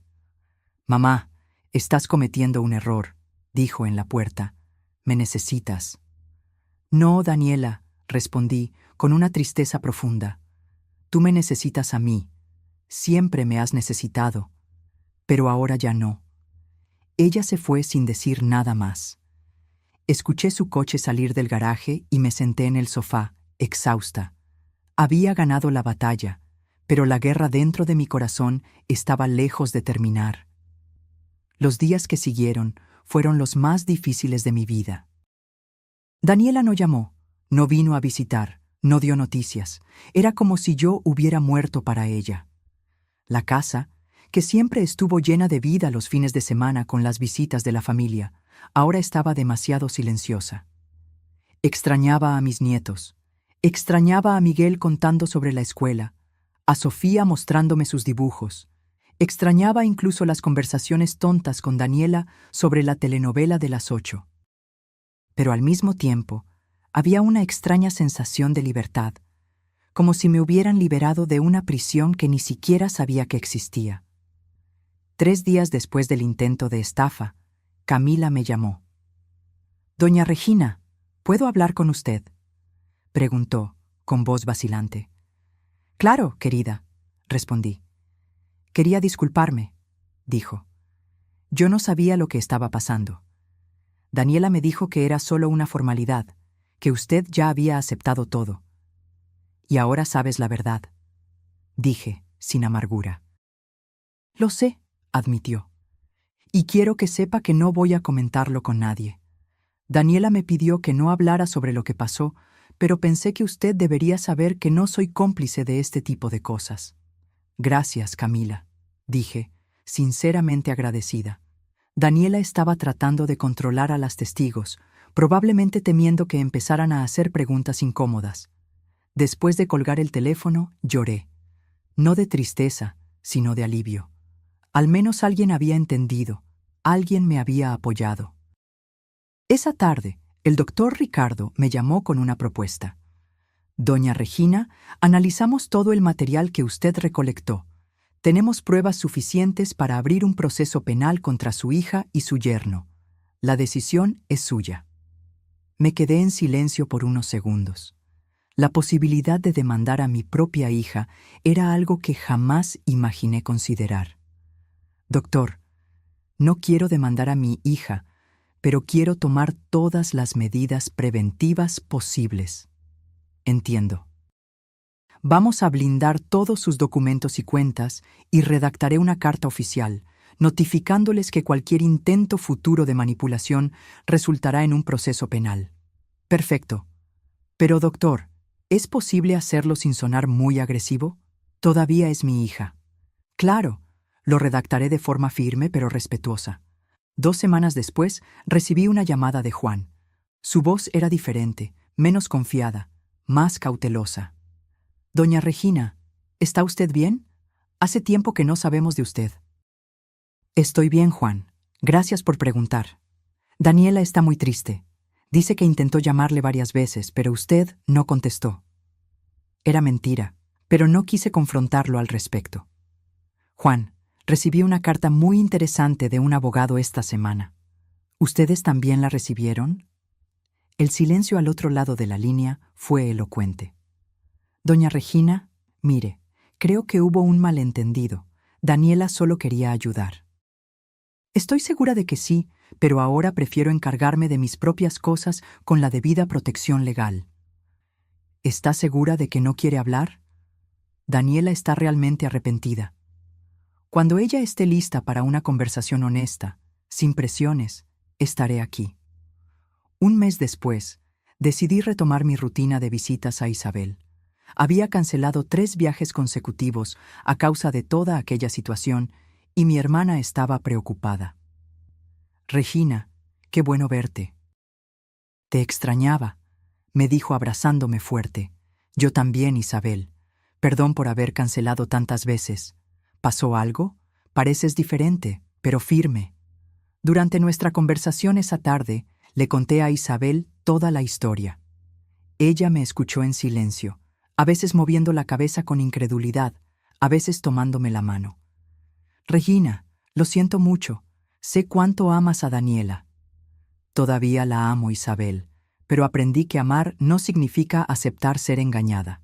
Mamá, estás cometiendo un error, dijo en la puerta. Me necesitas. No, Daniela, respondí con una tristeza profunda. Tú me necesitas a mí. Siempre me has necesitado. Pero ahora ya no. Ella se fue sin decir nada más. Escuché su coche salir del garaje y me senté en el sofá, exhausta. Había ganado la batalla, pero la guerra dentro de mi corazón estaba lejos de terminar. Los días que siguieron fueron los más difíciles de mi vida. Daniela no llamó, no vino a visitar, no dio noticias. Era como si yo hubiera muerto para ella. La casa, que siempre estuvo llena de vida los fines de semana con las visitas de la familia, ahora estaba demasiado silenciosa. Extrañaba a mis nietos, extrañaba a Miguel contando sobre la escuela, a Sofía mostrándome sus dibujos, extrañaba incluso las conversaciones tontas con Daniela sobre la telenovela de las 8. Pero al mismo tiempo, había una extraña sensación de libertad, como si me hubieran liberado de una prisión que ni siquiera sabía que existía. 3 días después del intento de estafa, Camila me llamó. «Doña Regina, ¿puedo hablar con usted?», preguntó, con voz vacilante. «Claro, querida», respondí. «Quería disculparme», dijo. Yo no sabía lo que estaba pasando. Daniela me dijo que era solo una formalidad, que usted ya había aceptado todo. «Y ahora sabes la verdad», dije, sin amargura. «Lo sé», admitió. «Y quiero que sepa que no voy a comentarlo con nadie. Daniela me pidió que no hablara sobre lo que pasó, pero pensé que usted debería saber que no soy cómplice de este tipo de cosas». «Gracias, Camila», dije, sinceramente agradecida. Daniela estaba tratando de controlar a las testigos, probablemente temiendo que empezaran a hacer preguntas incómodas. Después de colgar el teléfono, lloré. No de tristeza, sino de alivio. Al menos alguien había entendido, alguien me había apoyado. Esa tarde, el doctor Ricardo me llamó con una propuesta. «Doña Regina, analizamos todo el material que usted recolectó. Tenemos pruebas suficientes para abrir un proceso penal contra su hija y su yerno. La decisión es suya». Me quedé en silencio por unos segundos. La posibilidad de demandar a mi propia hija era algo que jamás imaginé considerar. «Doctor, no quiero demandar a mi hija, pero quiero tomar todas las medidas preventivas posibles». «Entiendo. Vamos a blindar todos sus documentos y cuentas y redactaré una carta oficial, notificándoles que cualquier intento futuro de manipulación resultará en un proceso penal». «Perfecto. Pero, doctor, ¿es posible hacerlo sin sonar muy agresivo? Todavía es mi hija». Claro, lo redactaré de forma firme pero respetuosa. 2 semanas después, recibí una llamada de Juan. Su voz era diferente, menos confiada, más cautelosa. Doña Regina, ¿está usted bien? Hace tiempo que no sabemos de usted. Estoy bien, Juan. Gracias por preguntar. Daniela está muy triste. Dice que intentó llamarle varias veces, pero usted no contestó. Era mentira, pero no quise confrontarlo al respecto. Juan, recibí una carta muy interesante de un abogado esta semana. ¿Ustedes también la recibieron? El silencio al otro lado de la línea fue elocuente. Doña Regina, mire, creo que hubo un malentendido. Daniela solo quería ayudar. Estoy segura de que sí, pero ahora prefiero encargarme de mis propias cosas con la debida protección legal. ¿Está segura de que no quiere hablar? Daniela está realmente arrepentida. Cuando ella esté lista para una conversación honesta, sin presiones, estaré aquí. Un mes después, decidí retomar mi rutina de visitas a Isabel. Había cancelado 3 viajes consecutivos a causa de toda aquella situación y mi hermana estaba preocupada. Regina, qué bueno verte. Te extrañaba, me dijo abrazándome fuerte. Yo también, Isabel. Perdón por haber cancelado tantas veces. ¿Pasó algo? Pareces diferente, pero firme. Durante nuestra conversación esa tarde, le conté a Isabel toda la historia. Ella me escuchó en silencio, a veces moviendo la cabeza con incredulidad, a veces tomándome la mano. Regina, lo siento mucho. Sé cuánto amas a Daniela. Todavía la amo, Isabel, pero aprendí que amar no significa aceptar ser engañada.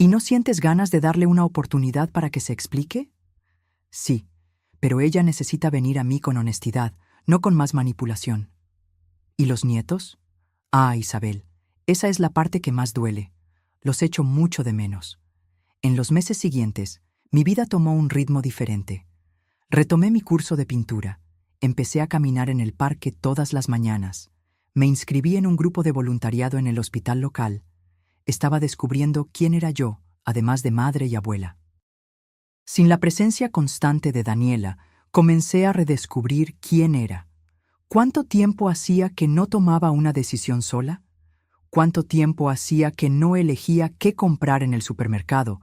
¿Y no sientes ganas de darle una oportunidad para que se explique? Sí, pero ella necesita venir a mí con honestidad, no con más manipulación. ¿Y los nietos? Ah, Isabel, esa es la parte que más duele. Los echo mucho de menos. En los meses siguientes, mi vida tomó un ritmo diferente. Retomé mi curso de pintura. Empecé a caminar en el parque todas las mañanas. Me inscribí en un grupo de voluntariado en el hospital local. Estaba descubriendo quién era yo, además de madre y abuela. Sin la presencia constante de Daniela, comencé a redescubrir quién era. ¿Cuánto tiempo hacía que no tomaba una decisión sola? ¿Cuánto tiempo hacía que no elegía qué comprar en el supermercado,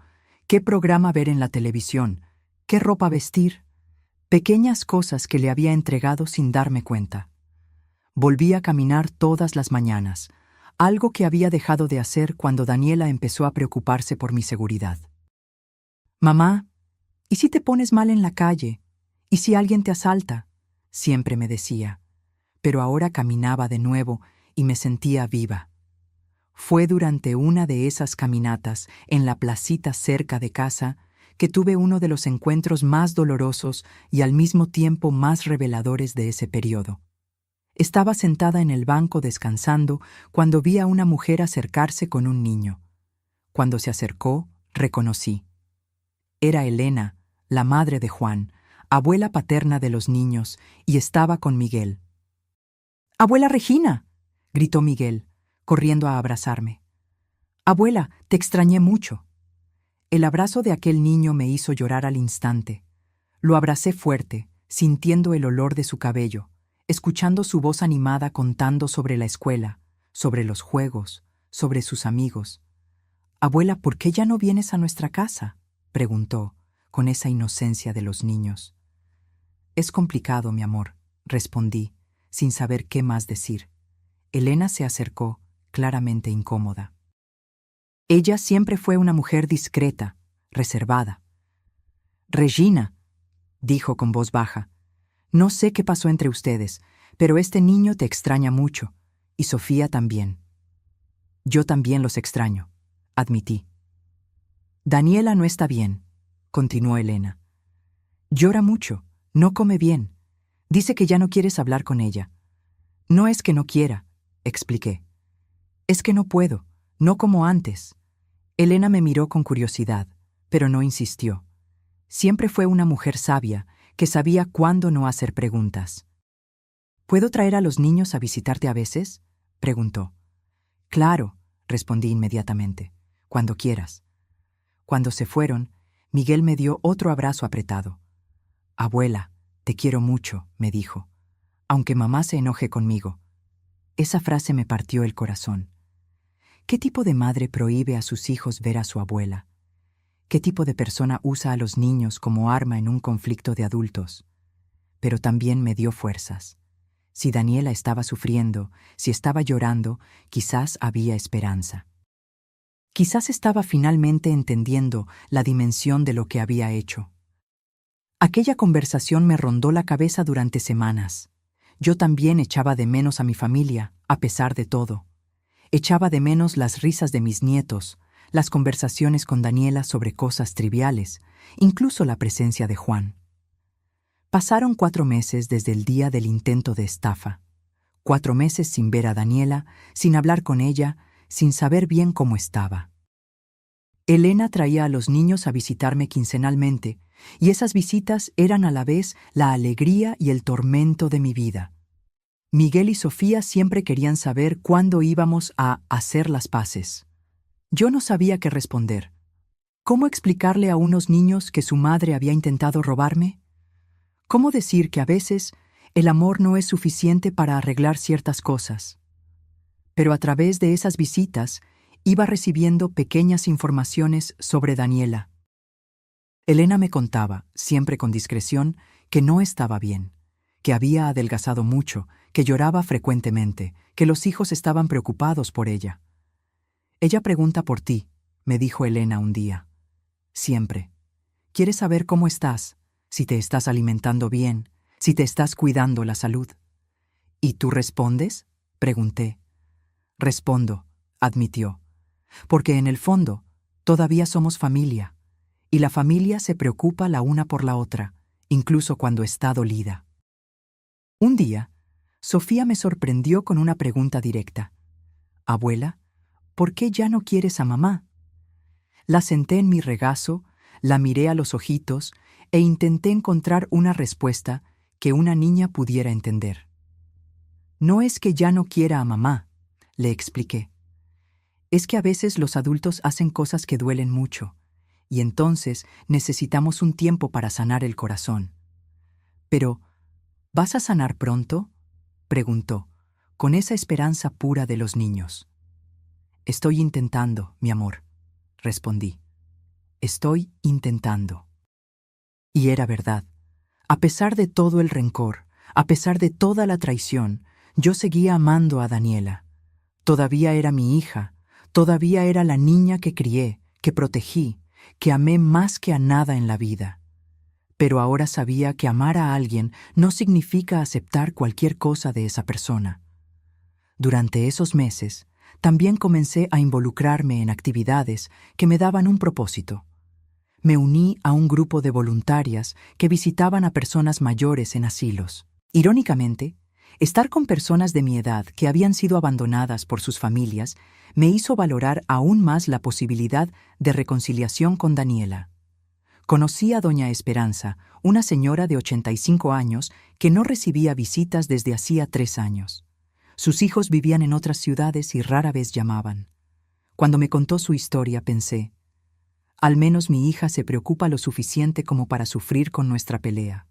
qué programa ver en la televisión, qué ropa vestir? Pequeñas cosas que le había entregado sin darme cuenta. Volví a caminar todas las mañanas, algo que había dejado de hacer cuando Daniela empezó a preocuparse por mi seguridad. Mamá, ¿y si te pones mal en la calle? ¿Y si alguien te asalta? Siempre me decía. Pero ahora caminaba de nuevo y me sentía viva. Fue durante una de esas caminatas en la placita cerca de casa que tuve uno de los encuentros más dolorosos y al mismo tiempo más reveladores de ese periodo. Estaba sentada en el banco descansando cuando vi a una mujer acercarse con un niño. Cuando se acercó, reconocí. Era Elena, la madre de Juan, abuela paterna de los niños, y estaba con Miguel. «¡Abuela Regina!», gritó Miguel, corriendo a abrazarme. «Abuela, te extrañé mucho». El abrazo de aquel niño me hizo llorar al instante. Lo abracé fuerte, sintiendo el olor de su cabello, escuchando su voz animada contando sobre la escuela, sobre los juegos, sobre sus amigos. «Abuela, ¿por qué ya no vienes a nuestra casa?», preguntó, con esa inocencia de los niños. «Es complicado, mi amor», respondí, sin saber qué más decir. Elena se acercó, claramente incómoda. Ella siempre fue una mujer discreta, reservada. «Regina», dijo con voz baja, «no sé qué pasó entre ustedes, pero este niño te extraña mucho, y Sofía también». «Yo también los extraño», admití. «Daniela no está bien», continuó Elena. «Llora mucho, no come bien. Dice que ya no quieres hablar con ella». «No es que no quiera», expliqué. «Es que no puedo, no como antes». Elena me miró con curiosidad, pero no insistió. Siempre fue una mujer sabia, que sabía cuándo no hacer preguntas. «¿Puedo traer a los niños a visitarte a veces?», preguntó. «Claro», respondí inmediatamente, «cuando quieras». Cuando se fueron, Miguel me dio otro abrazo apretado. Abuela, te quiero mucho, me dijo, aunque mamá se enoje conmigo. Esa frase me partió el corazón. ¿Qué tipo de madre prohíbe a sus hijos ver a su abuela? ¿Qué tipo de persona usa a los niños como arma en un conflicto de adultos? Pero también me dio fuerzas. Si Daniela estaba sufriendo, si estaba llorando, quizás había esperanza. Quizás estaba finalmente entendiendo la dimensión de lo que había hecho. Aquella conversación me rondó la cabeza durante semanas. Yo también echaba de menos a mi familia, a pesar de todo. Echaba de menos las risas de mis nietos, las conversaciones con Daniela sobre cosas triviales, incluso la presencia de Juan. Pasaron 4 meses desde el día del intento de estafa. 4 meses sin ver a Daniela, sin hablar con ella, sin saber bien cómo estaba. Elena traía a los niños a visitarme quincenalmente, y esas visitas eran a la vez la alegría y el tormento de mi vida. Miguel y Sofía siempre querían saber cuándo íbamos a hacer las paces. Yo no sabía qué responder. ¿Cómo explicarle a unos niños que su madre había intentado robarme? ¿Cómo decir que a veces el amor no es suficiente para arreglar ciertas cosas? Pero a través de esas visitas iba recibiendo pequeñas informaciones sobre Daniela. Elena me contaba, siempre con discreción, que no estaba bien, que había adelgazado mucho, que lloraba frecuentemente, que los hijos estaban preocupados por ella. Ella pregunta por ti, me dijo Elena un día. Siempre. Quiere saber cómo estás, si te estás alimentando bien, si te estás cuidando la salud. ¿Y tú respondes?, pregunté. Respondo, admitió, porque en el fondo todavía somos familia, y la familia se preocupa la una por la otra, incluso cuando está dolida. Un día, Sofía me sorprendió con una pregunta directa. Abuela, ¿por qué ya no quieres a mamá? La senté en mi regazo, la miré a los ojitos e intenté encontrar una respuesta que una niña pudiera entender. No es que ya no quiera a mamá, le expliqué. Es que a veces los adultos hacen cosas que duelen mucho, y entonces necesitamos un tiempo para sanar el corazón. Pero, ¿vas a sanar pronto?, preguntó, con esa esperanza pura de los niños. Estoy intentando, mi amor, respondí. Estoy intentando. Y era verdad. A pesar de todo el rencor, a pesar de toda la traición, yo seguía amando a Daniela. Todavía era mi hija, todavía era la niña que crié, que protegí, que amé más que a nada en la vida. Pero ahora sabía que amar a alguien no significa aceptar cualquier cosa de esa persona. Durante esos meses, también comencé a involucrarme en actividades que me daban un propósito. Me uní a un grupo de voluntarias que visitaban a personas mayores en asilos. Irónicamente, estar con personas de mi edad que habían sido abandonadas por sus familias me hizo valorar aún más la posibilidad de reconciliación con Daniela. Conocí a doña Esperanza, una señora de 85 años que no recibía visitas desde hacía 3 años. Sus hijos vivían en otras ciudades y rara vez llamaban. Cuando me contó su historia pensé, al menos mi hija se preocupa lo suficiente como para sufrir con nuestra pelea.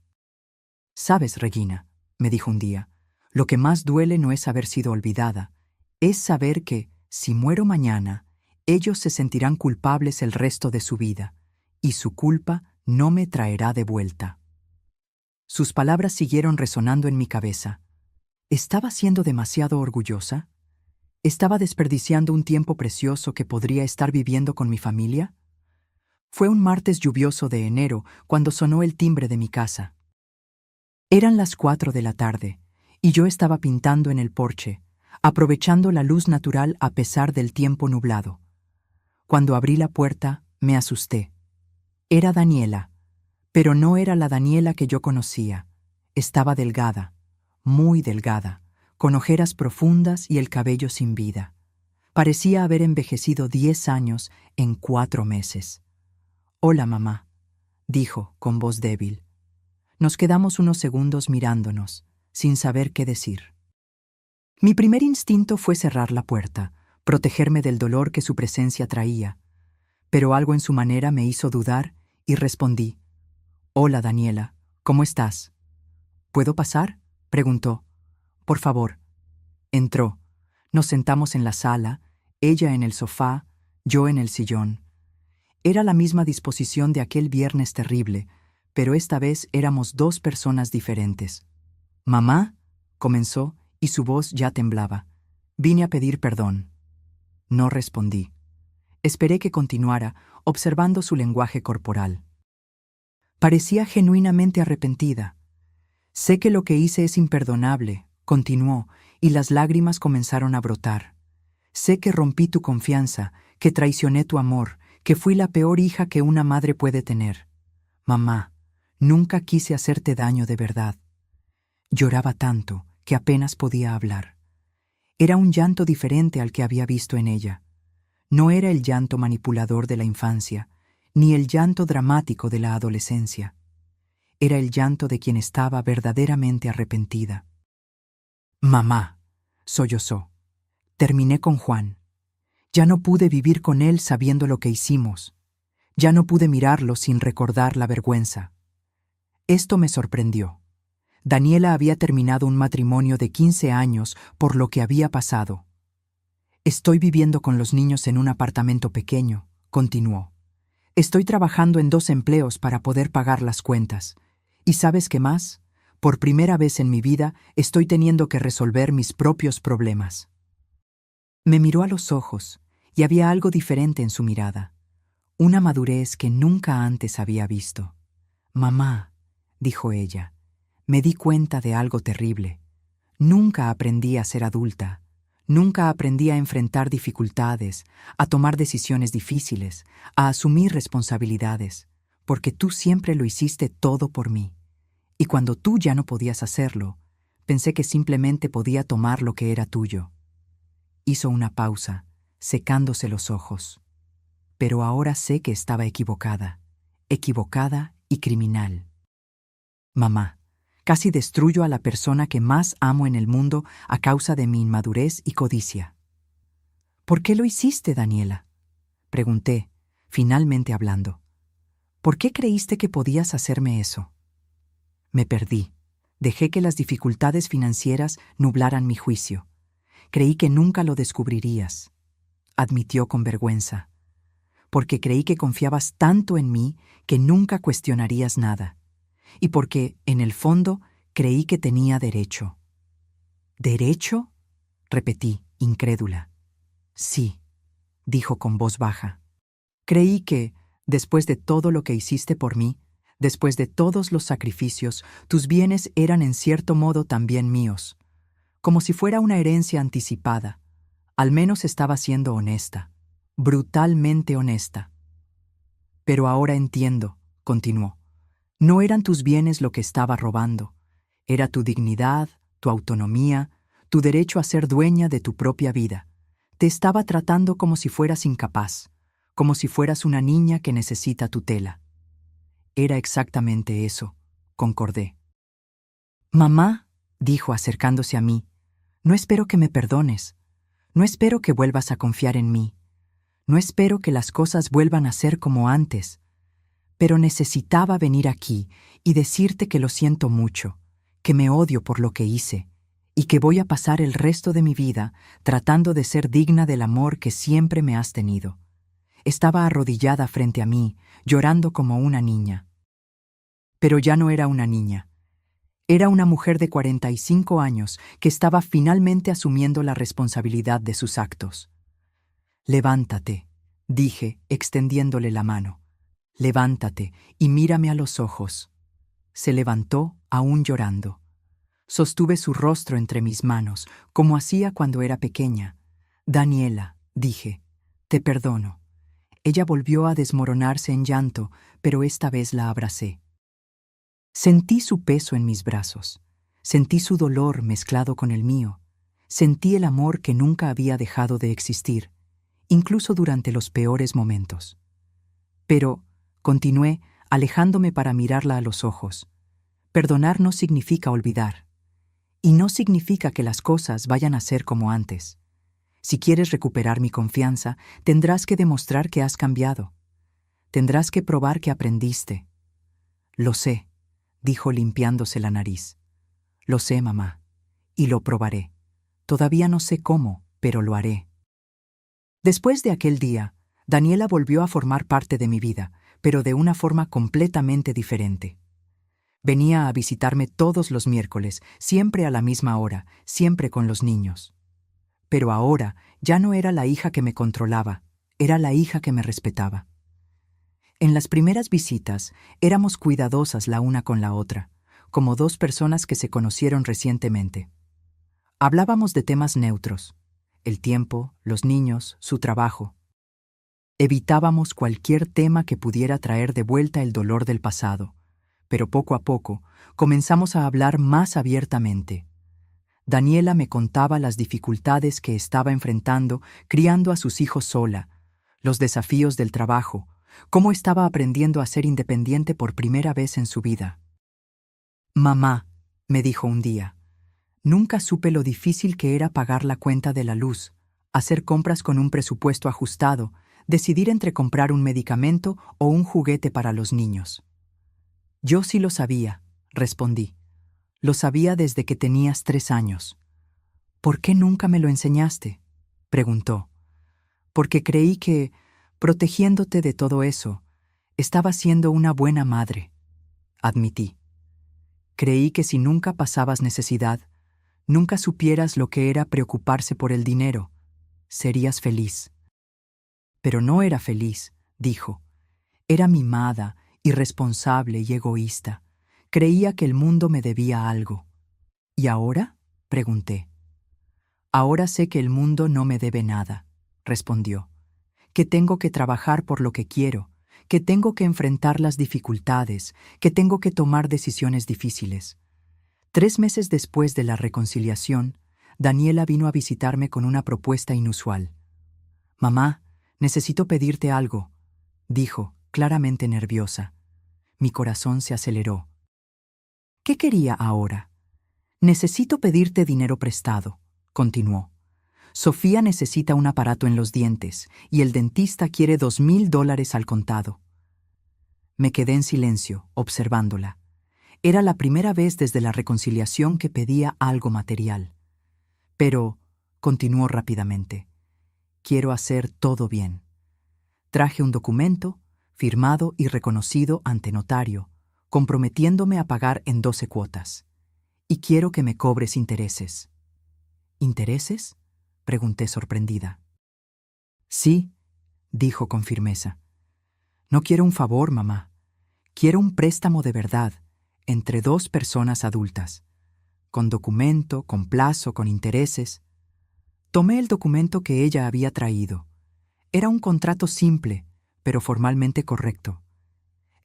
«Sabes, Regina», me dijo un día, «lo que más duele no es haber sido olvidada, es saber que, si muero mañana, ellos se sentirán culpables el resto de su vida, y su culpa no me traerá de vuelta». Sus palabras siguieron resonando en mi cabeza. ¿Estaba siendo demasiado orgullosa? ¿Estaba desperdiciando un tiempo precioso que podría estar viviendo con mi familia? Fue un martes lluvioso de enero cuando sonó el timbre de mi casa. Eran las 4 de la tarde, y yo estaba pintando en el porche, aprovechando la luz natural a pesar del tiempo nublado. Cuando abrí la puerta, me asusté. Era Daniela, pero no era la Daniela que yo conocía. Estaba delgada, muy delgada, con ojeras profundas y el cabello sin vida. Parecía haber envejecido 10 años en 4 meses. «Hola, mamá», dijo con voz débil. Nos quedamos unos segundos mirándonos, sin saber qué decir. Mi primer instinto fue cerrar la puerta, protegerme del dolor que su presencia traía, pero algo en su manera me hizo dudar y respondí: «Hola, Daniela, ¿cómo estás?» «¿Puedo pasar?», preguntó. «Por favor». Entró. Nos sentamos en la sala, ella en el sofá, yo en el sillón. Era la misma disposición de aquel viernes terrible, pero esta vez éramos dos personas diferentes. «Mamá», comenzó, y su voz ya temblaba. «Vine a pedir perdón». No respondí. Esperé que continuara, observando su lenguaje corporal. Parecía genuinamente arrepentida. «Sé que lo que hice es imperdonable», continuó, y las lágrimas comenzaron a brotar. «Sé que rompí tu confianza, que traicioné tu amor, que fui la peor hija que una madre puede tener. Mamá, nunca quise hacerte daño de verdad». Lloraba tanto que apenas podía hablar. Era un llanto diferente al que había visto en ella. No era el llanto manipulador de la infancia, ni el llanto dramático de la adolescencia. Era el llanto de quien estaba verdaderamente arrepentida. «Mamá», sollozó, «terminé con Juan. Ya no pude vivir con él sabiendo lo que hicimos. Ya no pude mirarlo sin recordar la vergüenza». Esto me sorprendió. Daniela había terminado un matrimonio de 15 años por lo que había pasado. «Estoy viviendo con los niños en un apartamento pequeño», continuó. «Estoy trabajando en 2 empleos para poder pagar las cuentas. ¿Y sabes qué más? Por primera vez en mi vida estoy teniendo que resolver mis propios problemas». Me miró a los ojos y había algo diferente en su mirada. Una madurez que nunca antes había visto. «Mamá», dijo ella, «me di cuenta de algo terrible. Nunca aprendí a ser adulta. Nunca aprendí a enfrentar dificultades, a tomar decisiones difíciles, a asumir responsabilidades, porque tú siempre lo hiciste todo por mí. Y cuando tú ya no podías hacerlo, pensé que simplemente podía tomar lo que era tuyo». Hizo una pausa, secándose los ojos. «Pero ahora sé que estaba equivocada y criminal. Mamá, casi destruyo a la persona que más amo en el mundo a causa de mi inmadurez y codicia». «¿Por qué lo hiciste, Daniela?», pregunté, finalmente hablando. «¿Por qué creíste que podías hacerme eso?». Me perdí. Dejé que las dificultades financieras nublaran mi juicio. Creí que nunca lo descubrirías, admitió con vergüenza. Porque creí que confiabas tanto en mí que nunca cuestionarías nada. Y porque, en el fondo, creí que tenía derecho. ¿Derecho?, repetí, incrédula. «Sí», dijo con voz baja. «Creí que, después de todo lo que hiciste por mí, después de todos los sacrificios, tus bienes eran en cierto modo también míos, como si fuera una herencia anticipada. Al menos estaba siendo honesta, brutalmente honesta». «Pero ahora entiendo», continuó. «No eran tus bienes lo que estaba robando. Era tu dignidad, tu autonomía, tu derecho a ser dueña de tu propia vida. Te estaba tratando como si fueras incapaz, como si fueras una niña que necesita tutela». «Era exactamente eso», concordé. «Mamá», dijo acercándose a mí, «no espero que me perdones. No espero que vuelvas a confiar en mí. No espero que las cosas vuelvan a ser como antes. Pero necesitaba venir aquí y decirte que lo siento mucho, que me odio por lo que hice, y que voy a pasar el resto de mi vida tratando de ser digna del amor que siempre me has tenido». Estaba arrodillada frente a mí, llorando como una niña. Pero ya no era una niña. Era una mujer de 45 años que estaba finalmente asumiendo la responsabilidad de sus actos. «Levántate», dije, extendiéndole la mano. «Levántate y mírame a los ojos». Se levantó, aún llorando. Sostuve su rostro entre mis manos, como hacía cuando era pequeña. «Daniela», dije, «te perdono». Ella volvió a desmoronarse en llanto, pero esta vez la abracé. Sentí su peso en mis brazos. Sentí su dolor mezclado con el mío. Sentí el amor que nunca había dejado de existir, incluso durante los peores momentos. Pero, continué, alejándome para mirarla a los ojos, perdonar no significa olvidar. Y no significa que las cosas vayan a ser como antes. Si quieres recuperar mi confianza, tendrás que demostrar que has cambiado. Tendrás que probar que aprendiste. Lo sé, dijo limpiándose la nariz. Lo sé, mamá, y lo probaré. Todavía no sé cómo, pero lo haré. Después de aquel día, Daniela volvió a formar parte de mi vida, pero de una forma completamente diferente. Venía a visitarme todos los miércoles, siempre a la misma hora, siempre con los niños. Pero ahora ya no era la hija que me controlaba, era la hija que me respetaba. En las primeras visitas éramos cuidadosas la una con la otra, como dos personas que se conocieron recientemente. Hablábamos de temas neutros: el tiempo, los niños, su trabajo. Evitábamos cualquier tema que pudiera traer de vuelta el dolor del pasado, pero poco a poco comenzamos a hablar más abiertamente. Daniela me contaba las dificultades que estaba enfrentando criando a sus hijos sola, los desafíos del trabajo, cómo estaba aprendiendo a ser independiente por primera vez en su vida. «Mamá», me dijo un día, «nunca supe lo difícil que era pagar la cuenta de la luz, hacer compras con un presupuesto ajustado, decidir entre comprar un medicamento o un juguete para los niños». «Yo sí lo sabía», respondí. «Lo sabía desde que tenías 3 años». «¿Por qué nunca me lo enseñaste?», preguntó. «Porque creí que, protegiéndote de todo eso, estaba siendo una buena madre», admití. «Creí que si nunca pasabas necesidad, nunca supieras lo que era preocuparse por el dinero, serías feliz». «Pero no era feliz», dijo. «Era mimada, irresponsable y egoísta. Creía que el mundo me debía algo». «¿Y ahora?», pregunté. «Ahora sé que el mundo no me debe nada», respondió. «Que tengo que trabajar por lo que quiero, que tengo que enfrentar las dificultades, que tengo que tomar decisiones difíciles». 3 meses después de la reconciliación, Daniela vino a visitarme con una propuesta inusual. «Mamá, necesito pedirte algo», dijo, claramente nerviosa. Mi corazón se aceleró. ¿Qué quería ahora? «Necesito pedirte dinero prestado», continuó. «Sofía necesita un aparato en los dientes y el dentista quiere $2,000 al contado». Me quedé en silencio, observándola. Era la primera vez desde la reconciliación que pedía algo material. «Pero», continuó rápidamente, «quiero hacer todo bien». Traje un documento, firmado y reconocido ante notario, comprometiéndome a pagar en 12 cuotas. «Y quiero que me cobres intereses». «¿Intereses?», pregunté sorprendida. «Sí», dijo con firmeza. «No quiero un favor, mamá. Quiero un préstamo de verdad, entre 2 personas adultas, con documento, con plazo, con intereses». Tomé el documento que ella había traído. Era un contrato simple, pero formalmente correcto.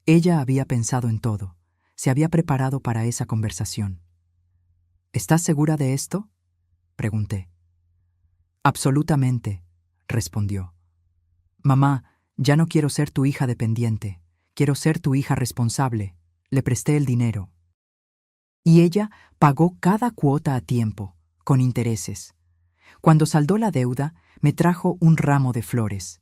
Ella había pensado en todo, se había preparado para esa conversación. «¿Estás segura de esto?», pregunté. «Absolutamente», respondió. «Mamá, ya no quiero ser tu hija dependiente, quiero ser tu hija responsable». Le presté el dinero. Y ella pagó cada cuota a tiempo, con intereses. Cuando saldó la deuda, me trajo un ramo de flores.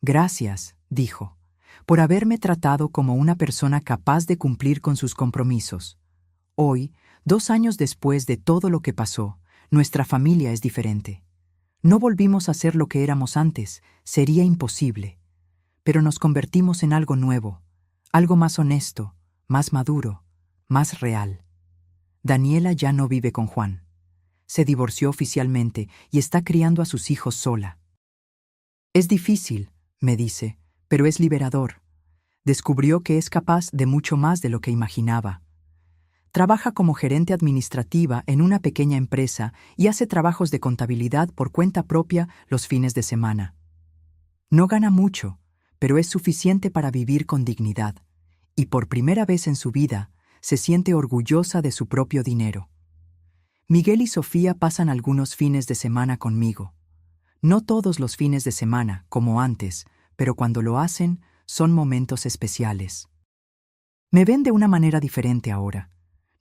«Gracias», dijo, «por haberme tratado como una persona capaz de cumplir con sus compromisos. Hoy, 2 años después de todo lo que pasó, nuestra familia es diferente. No volvimos a ser lo que éramos antes, sería imposible. Pero nos convertimos en algo nuevo, algo más honesto, más maduro, más real». Daniela ya no vive con Juan. Se divorció oficialmente y está criando a sus hijos sola. «Es difícil», me dice, «pero es liberador». Descubrió que es capaz de mucho más de lo que imaginaba. Trabaja como gerente administrativa en una pequeña empresa y hace trabajos de contabilidad por cuenta propia los fines de semana. No gana mucho, pero es suficiente para vivir con dignidad, y por primera vez en su vida se siente orgullosa de su propio dinero. Miguel y Sofía pasan algunos fines de semana conmigo. No todos los fines de semana, como antes, pero cuando lo hacen, son momentos especiales. Me ven de una manera diferente ahora,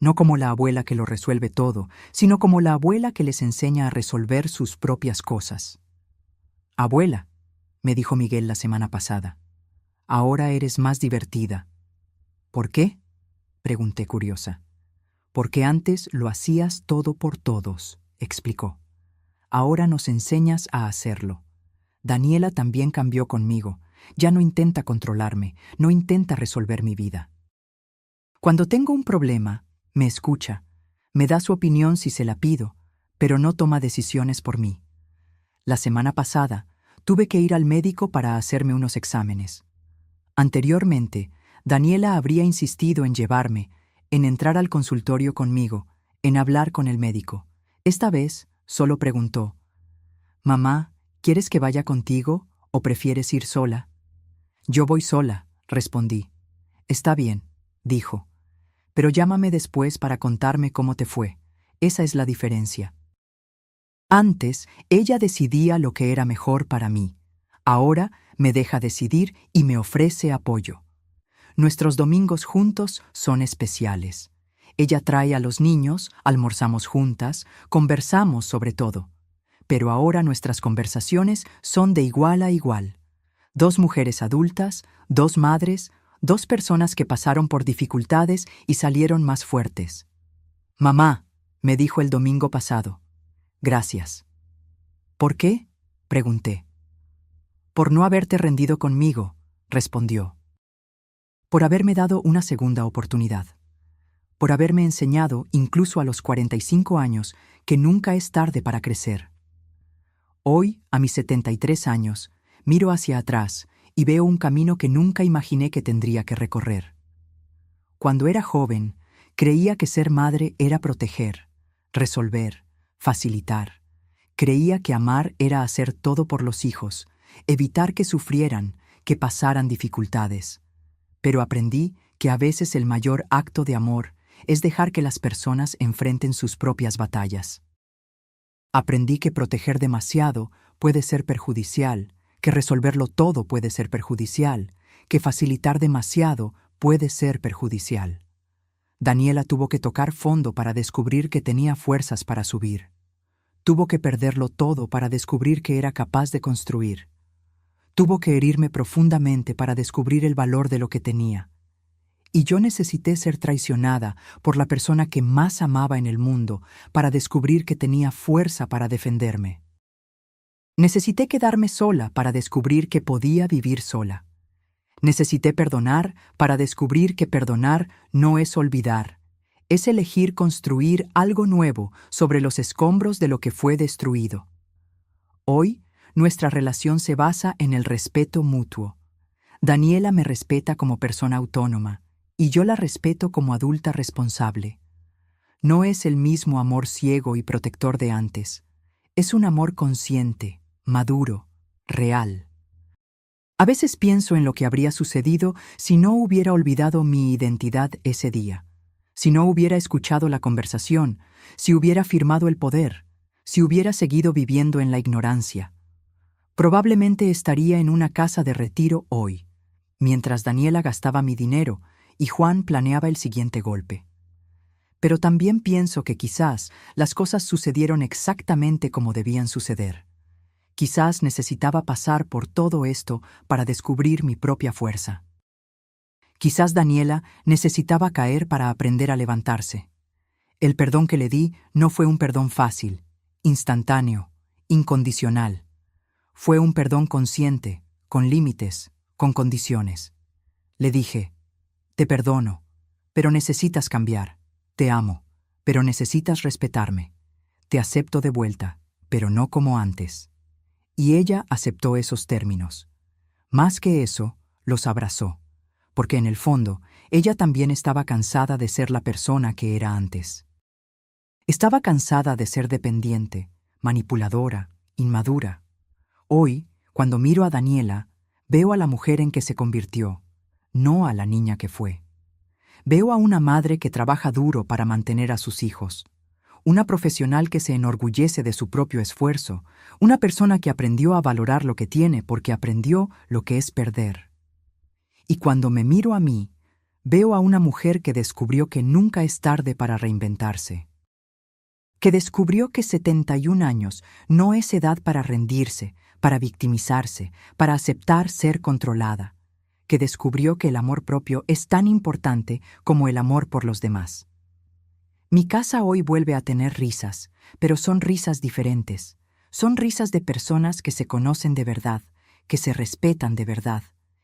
no como la abuela que lo resuelve todo, sino como la abuela que les enseña a resolver sus propias cosas. «Abuela», me dijo Miguel la semana pasada. Ahora eres más divertida. ¿Por qué? Pregunté curiosa. Porque antes lo hacías todo por todos, explicó. Ahora nos enseñas a hacerlo. Daniela también cambió conmigo. Ya no intenta controlarme, no intenta resolver mi vida. Cuando tengo un problema, me escucha, me da su opinión si se la pido, pero no toma decisiones por mí. La semana pasada, tuve que ir al médico para hacerme unos exámenes. Anteriormente, Daniela habría insistido en llevarme, en entrar al consultorio conmigo, en hablar con el médico. Esta vez, solo preguntó: «Mamá, ¿quieres que vaya contigo o prefieres ir sola?» «Yo voy sola», respondí. «Está bien», dijo. «Pero llámame después para contarme cómo te fue. Esa es la diferencia». Antes, ella decidía lo que era mejor para mí. Ahora, me deja decidir y me ofrece apoyo. Nuestros domingos juntos son especiales. Ella trae a los niños, almorzamos juntas, conversamos sobre todo. Pero ahora nuestras conversaciones son de igual a igual. Dos mujeres adultas, dos madres, dos personas que pasaron por dificultades y salieron más fuertes. «Mamá», me dijo el domingo pasado. «Gracias». «¿Por qué?», pregunté. «Por no haberte rendido conmigo», respondió. «Por haberme dado una segunda oportunidad. Por haberme enseñado, incluso a los 45 años, que nunca es tarde para crecer». Hoy, a mis 73 años, miro hacia atrás y veo un camino que nunca imaginé que tendría que recorrer. Cuando era joven, creía que ser madre era proteger, resolver, facilitar. Creía que amar era hacer todo por los hijos, evitar que sufrieran, que pasaran dificultades. Pero aprendí que a veces el mayor acto de amor es dejar que las personas enfrenten sus propias batallas. Aprendí que proteger demasiado puede ser perjudicial, que resolverlo todo puede ser perjudicial, que facilitar demasiado puede ser perjudicial. Daniela tuvo que tocar fondo para descubrir que tenía fuerzas para subir. Tuvo que perderlo todo para descubrir que era capaz de construir. Tuvo que herirme profundamente para descubrir el valor de lo que tenía. Y yo necesité ser traicionada por la persona que más amaba en el mundo para descubrir que tenía fuerza para defenderme. Necesité quedarme sola para descubrir que podía vivir sola. Necesité perdonar para descubrir que perdonar no es olvidar. Es elegir construir algo nuevo sobre los escombros de lo que fue destruido. Hoy, nuestra relación se basa en el respeto mutuo. Daniela me respeta como persona autónoma y yo la respeto como adulta responsable. No es el mismo amor ciego y protector de antes. Es un amor consciente, maduro, real. A veces pienso en lo que habría sucedido si no hubiera olvidado mi identidad ese día, si no hubiera escuchado la conversación, si hubiera firmado el poder, si hubiera seguido viviendo en la ignorancia. Probablemente estaría en una casa de retiro hoy, mientras Daniela gastaba mi dinero y Juan planeaba el siguiente golpe. Pero también pienso que quizás las cosas sucedieron exactamente como debían suceder. Quizás necesitaba pasar por todo esto para descubrir mi propia fuerza. Quizás Daniela necesitaba caer para aprender a levantarse. El perdón que le di no fue un perdón fácil, instantáneo, incondicional. Fue un perdón consciente, con límites, con condiciones. Le dije: «Te perdono, pero necesitas cambiar. Te amo, pero necesitas respetarme. Te acepto de vuelta, pero no como antes». Y ella aceptó esos términos. Más que eso, los abrazó, porque en el fondo, ella también estaba cansada de ser la persona que era antes. Estaba cansada de ser dependiente, manipuladora, inmadura. Hoy, cuando miro a Daniela, veo a la mujer en que se convirtió, no a la niña que fue. Veo a una madre que trabaja duro para mantener a sus hijos, una profesional que se enorgullece de su propio esfuerzo, una persona que aprendió a valorar lo que tiene porque aprendió lo que es perder. Y cuando me miro a mí, veo a una mujer que descubrió que nunca es tarde para reinventarse, que descubrió que 71 años no es edad para rendirse, para victimizarse, para aceptar ser controlada, que descubrió que el amor propio es tan importante como el amor por los demás. Mi casa hoy vuelve a tener risas, pero son risas diferentes. Son risas de personas que se conocen de verdad, que se respetan de verdad,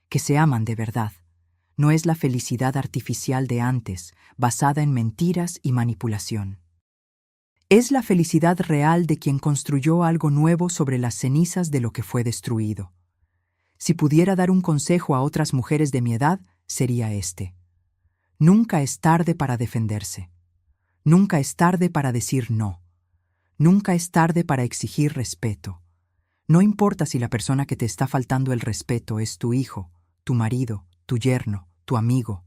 que se aman de verdad. No es la felicidad artificial de antes, basada en mentiras y manipulación. Es la felicidad real de quien construyó algo nuevo sobre las cenizas de lo que fue destruido. Si pudiera dar un consejo a otras mujeres de mi edad, sería este. Nunca es tarde para defenderse. Nunca es tarde para decir no. Nunca es tarde para exigir respeto. No importa si la persona que te está faltando el respeto es tu hijo, tu marido, tu yerno, tu amigo.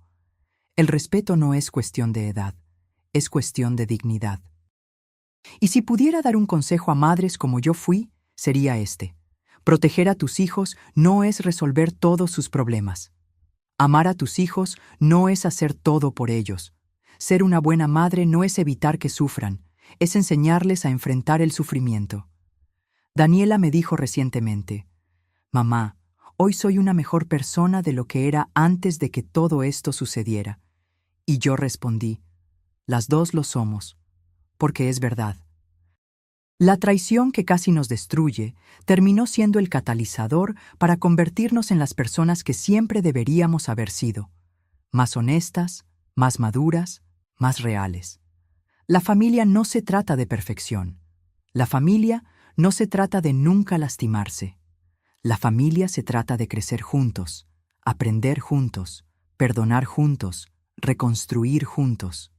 El respeto no es cuestión de edad, es cuestión de dignidad. Y si pudiera dar un consejo a madres como yo fui, sería este. Proteger a tus hijos no es resolver todos sus problemas. Amar a tus hijos no es hacer todo por ellos. Ser una buena madre no es evitar que sufran, es enseñarles a enfrentar el sufrimiento. Daniela me dijo recientemente, «Mamá, hoy soy una mejor persona de lo que era antes de que todo esto sucediera». Y yo respondí, «Las dos lo somos, porque es verdad». La traición que casi nos destruye terminó siendo el catalizador para convertirnos en las personas que siempre deberíamos haber sido, más honestas, más maduras, más reales. La familia no se trata de perfección. La familia no se trata de nunca lastimarse. La familia se trata de crecer juntos, aprender juntos, perdonar juntos, reconstruir juntos.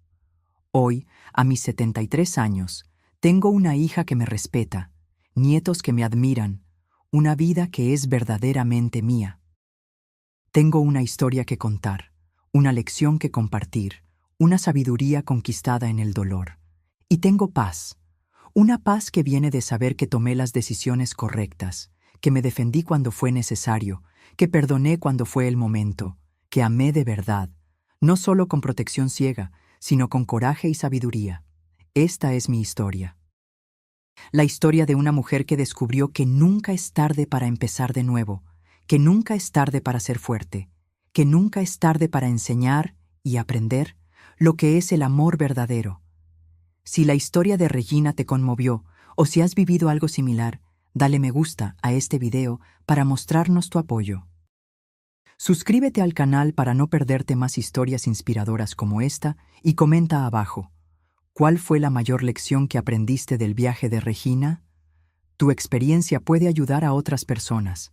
Hoy, a mis 73 años, tengo una hija que me respeta, nietos que me admiran, una vida que es verdaderamente mía. Tengo una historia que contar, una lección que compartir, una sabiduría conquistada en el dolor. Y tengo paz, una paz que viene de saber que tomé las decisiones correctas, que me defendí cuando fue necesario, que perdoné cuando fue el momento, que amé de verdad, no solo con protección ciega, sino con coraje y sabiduría. Esta es mi historia. La historia de una mujer que descubrió que nunca es tarde para empezar de nuevo, que nunca es tarde para ser fuerte, que nunca es tarde para enseñar y aprender lo que es el amor verdadero. Si la historia de Regina te conmovió o si has vivido algo similar, dale me gusta a este video para mostrarnos tu apoyo. Suscríbete al canal para no perderte más historias inspiradoras como esta y comenta abajo. ¿Cuál fue la mayor lección que aprendiste del viaje de Regina? Tu experiencia puede ayudar a otras personas.